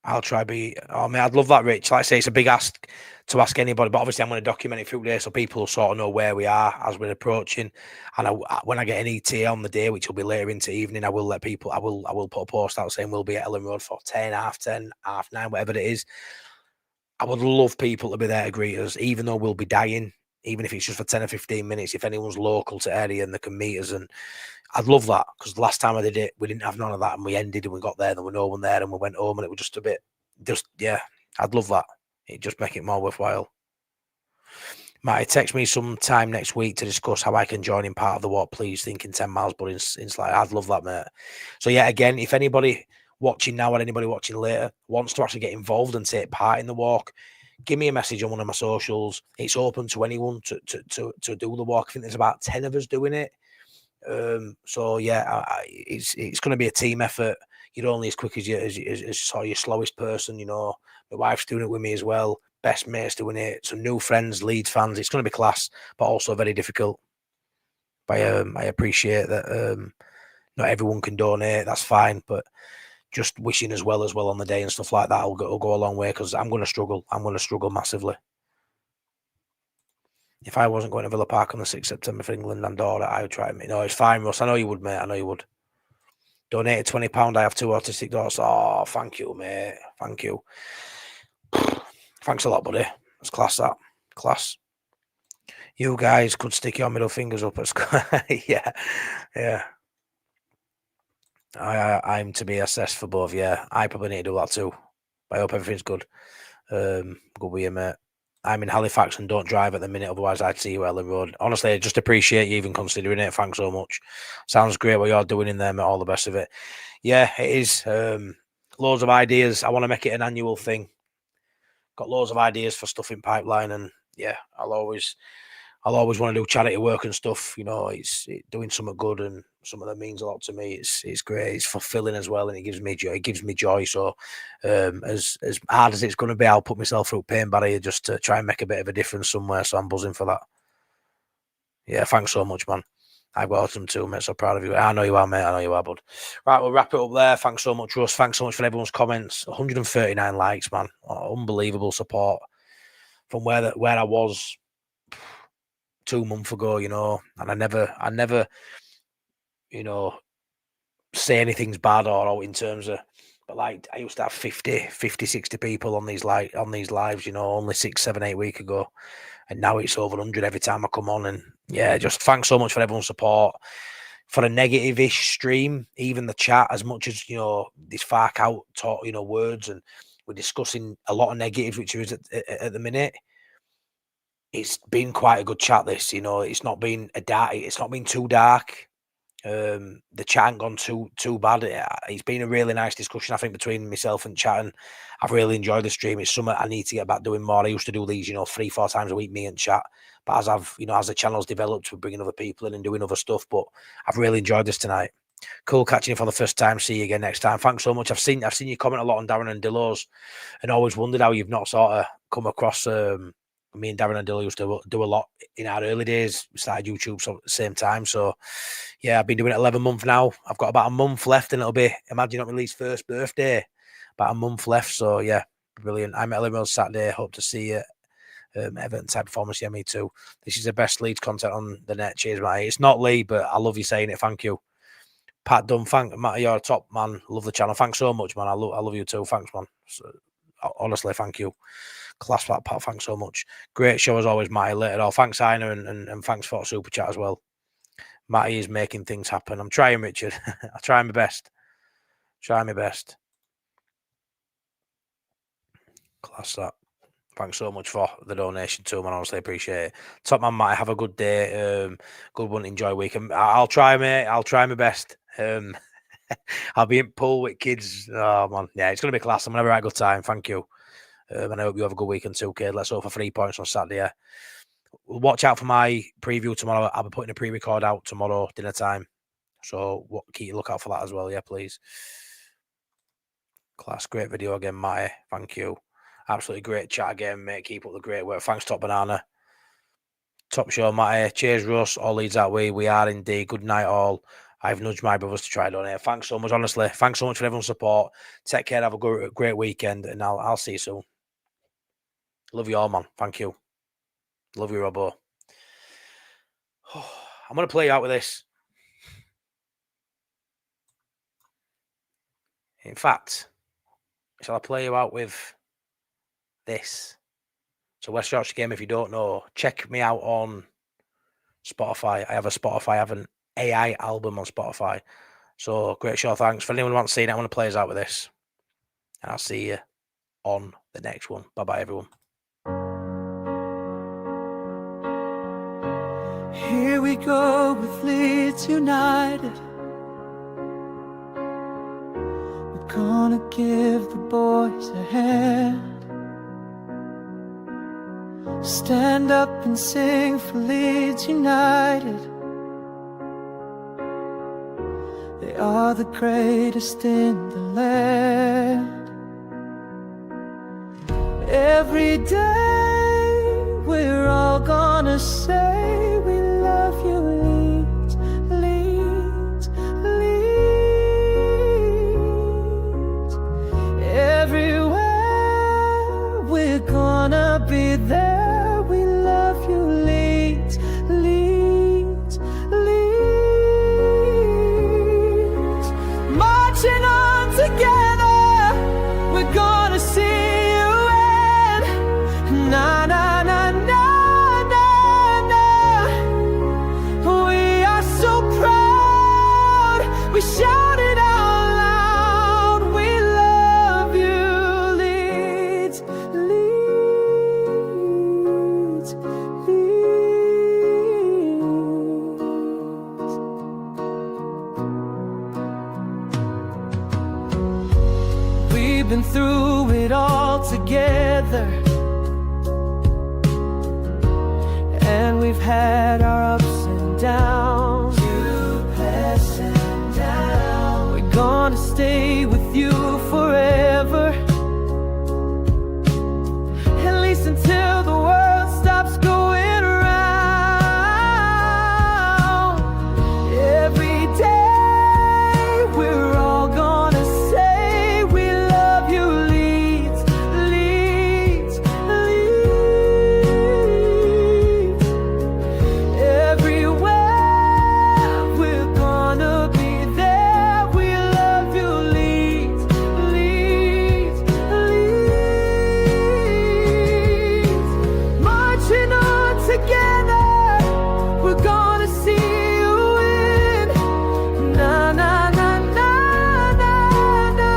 I'll try be. Oh man, I'd love that, Rich. Like I say, it's a big ask to ask anybody, but obviously I'm going to document it through there so people will sort of know where we are as we're approaching. And when I get an ETA on the day, which will be later into evening, I will let people. I will put a post out saying we'll be at Ellen Road for 10, half 10, half 9, whatever it is. I would love people to be there to greet us, even though we'll be dying, even if it's just for 10 or 15 minutes. If anyone's local to area and they can meet us, and I'd love that, because the last time I did it, we didn't have none of that, and we ended and we got there, and there was no one there, and we went home, and it was just a bit, I'd love that. It'd just make it more worthwhile. Matty, text me sometime next week to discuss how I can join in part of the walk, please. Thinking 10 miles, but in Slide. I'd love that, mate. So yeah, again, if anybody watching now or anybody watching later wants to actually get involved and take part in the walk, give me a message on one of my socials. It's open to anyone to do the walk. I think there's about 10 of us doing it. So yeah, it's going to be a team effort. You're only as quick as your slowest person. You know, my wife's doing it with me as well. Best mate's doing it. Some new friends, Leeds fans. It's going to be class, but also very difficult. But I appreciate that. Not everyone can donate. That's fine, but just wishing as well on the day and stuff like that will go a long way, because I'm going to struggle. I'm going to struggle massively. If I wasn't going to Villa Park on the 6th September for England and Andorra, I would try. No, it's fine, Russ. I know you would, mate. I know you would. Donated £20. I have 2 autistic daughters. Oh, thank you, mate. Thank you. Thanks a lot, buddy. It's class, that. Class. You guys could stick your middle fingers up at yeah. I'm to be assessed for both. Yeah, I probably need to do that too. I hope everything's good. Good with you, mate. I'm in Halifax and don't drive at the minute, otherwise I'd see you Ellen Road. Honestly, I just appreciate you even considering it. Thanks so much. Sounds great what you're doing in there, mate. All the best of it. Yeah, it is. Loads of ideas. I want to make it an annual thing. Got loads of ideas for stuff in pipeline, and yeah, I'll always want to do charity work and stuff. You know, it's doing something good, and some of that means a lot to me. It's great. It's fulfilling as well, and it gives me joy. So, as hard as it's going to be, I'll put myself through pain barrier just to try and make a bit of a difference somewhere. So I'm buzzing for that. Yeah, thanks so much, man. I've got them too, mate. So proud of you. I know you are, mate. I know you are, bud. Right, we'll wrap it up there. Thanks so much, Russ. Thanks so much for everyone's comments. 139 likes, man. Oh, unbelievable support from where I was 2 months ago, you know, and I never, you know, say anything's bad or out in terms of, but like I used to have 50, 60 people on these lives, you know, only 6, 7, 8 weeks ago. And now it's over 100 every time I come on. And yeah, just thanks so much for everyone's support. For a negative-ish stream, even the chat, as much as, you know, this Farke out talk, you know, words, and we're discussing a lot of negatives, which is at the minute. It's been quite a good chat, this, you know. It's not been too dark. The chat ain't gone too bad. It's been a really nice discussion, I think, between myself and chat, and I've really enjoyed the stream. It's something I need to get back doing more. I used to do these, you know, 3-4 times a week, me and chat, but as the channel's developed, we're bringing other people in and doing other stuff, but I've really enjoyed this tonight. Cool catching you for the first time. See you again next time. Thanks so much. I've seen you comment a lot on Darren and Dillo's, and always wondered how you've not sort of come across me and Darren and Dillo used to do a lot in our early days. We started YouTube at the same time. So, yeah, I've been doing it 11 months now. I've got about a month left, and it'll be Imagine Not Being Leeds' first birthday. About a month left. So, yeah, brilliant. I'm at Ellen Road Saturday. Hope to see you. Everton type performance. Yeah, me too. This is the best Leeds content on the net. Cheers, mate. It's not Lee, but I love you saying it. Thank you. Pat Dunn, Matt, you're a top man. Love the channel. Thanks so much, man. I love you too. Thanks, man. So, honestly, thank you. Class that, Pat. Thanks so much. Great show as always, Matty. Later on. Thanks, Ina, and thanks for super chat as well. Matty is making things happen. I'm trying, Richard. I try my best. Class that. Thanks so much for the donation too, man. Honestly, appreciate it. Top man, Matty. Have a good day. Good one. Enjoy weekend. I'll try, mate. I'll try my best. I'll be in pool with kids. Oh man, yeah, it's gonna be class. I'm gonna have a right good time. Thank you. And I hope you have a good weekend too, kid. Let's hope for 3 points on Saturday. Yeah. Watch out for my preview tomorrow. I'll be putting a pre-record out tomorrow, dinner time. So keep a look out for that as well. Yeah, please. Class, great video again, Matty. Thank you. Absolutely great chat again, mate. Keep up the great work. Thanks, Top Banana. Top show, Matty. Cheers, Russ. All leads that way. We are indeed. Good night, all. I've nudged my brothers to try donate. Thanks so much, honestly. Thanks so much for everyone's support. Take care. Have a great weekend, and I'll see you soon. Love you all, man. Thank you. Love you, Robbo. I'm going to play you out with this. In fact, shall I play you out with this? So West Yorkshire Game, if you don't know, check me out on Spotify. I have an AI album on Spotify. So great show, thanks. For anyone who wants to see it, I'm going to play us out with this. And I'll see you on the next one. Bye-bye, everyone. Here we go with Leeds United. We're gonna give the boys a hand. Stand up and sing for Leeds United. They are the greatest in the land. Every day we're all gonna say we love you, Leeds, Leeds, Leeds. Everywhere we're gonna be there. We love you, Leeds, Leeds, Leeds. Marching on together, we're gonna see you win. Na na na na na na. We are so proud. We shout it out loud. We love you, Leeds, Leeds, Leeds. We've been through it all together, and we've had our ups and downs. Ups and downs. We're gonna stay with you forever, at least until the world stops going round. Every day we're all gonna say we love you, Leeds, Leeds, Leeds. Everywhere we're gonna be there. We love you, Leeds, Leeds, Leeds. Marching on together, we're gonna see you win. Na na na na na na.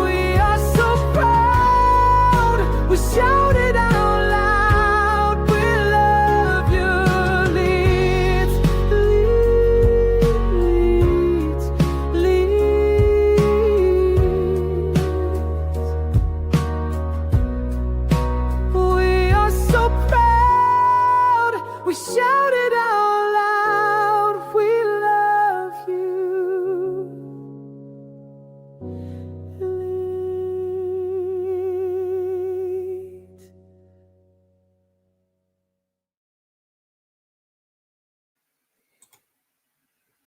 We are so proud. We shout it out loud. We love you, Leeds, Leeds, Leeds. We are so proud. We shout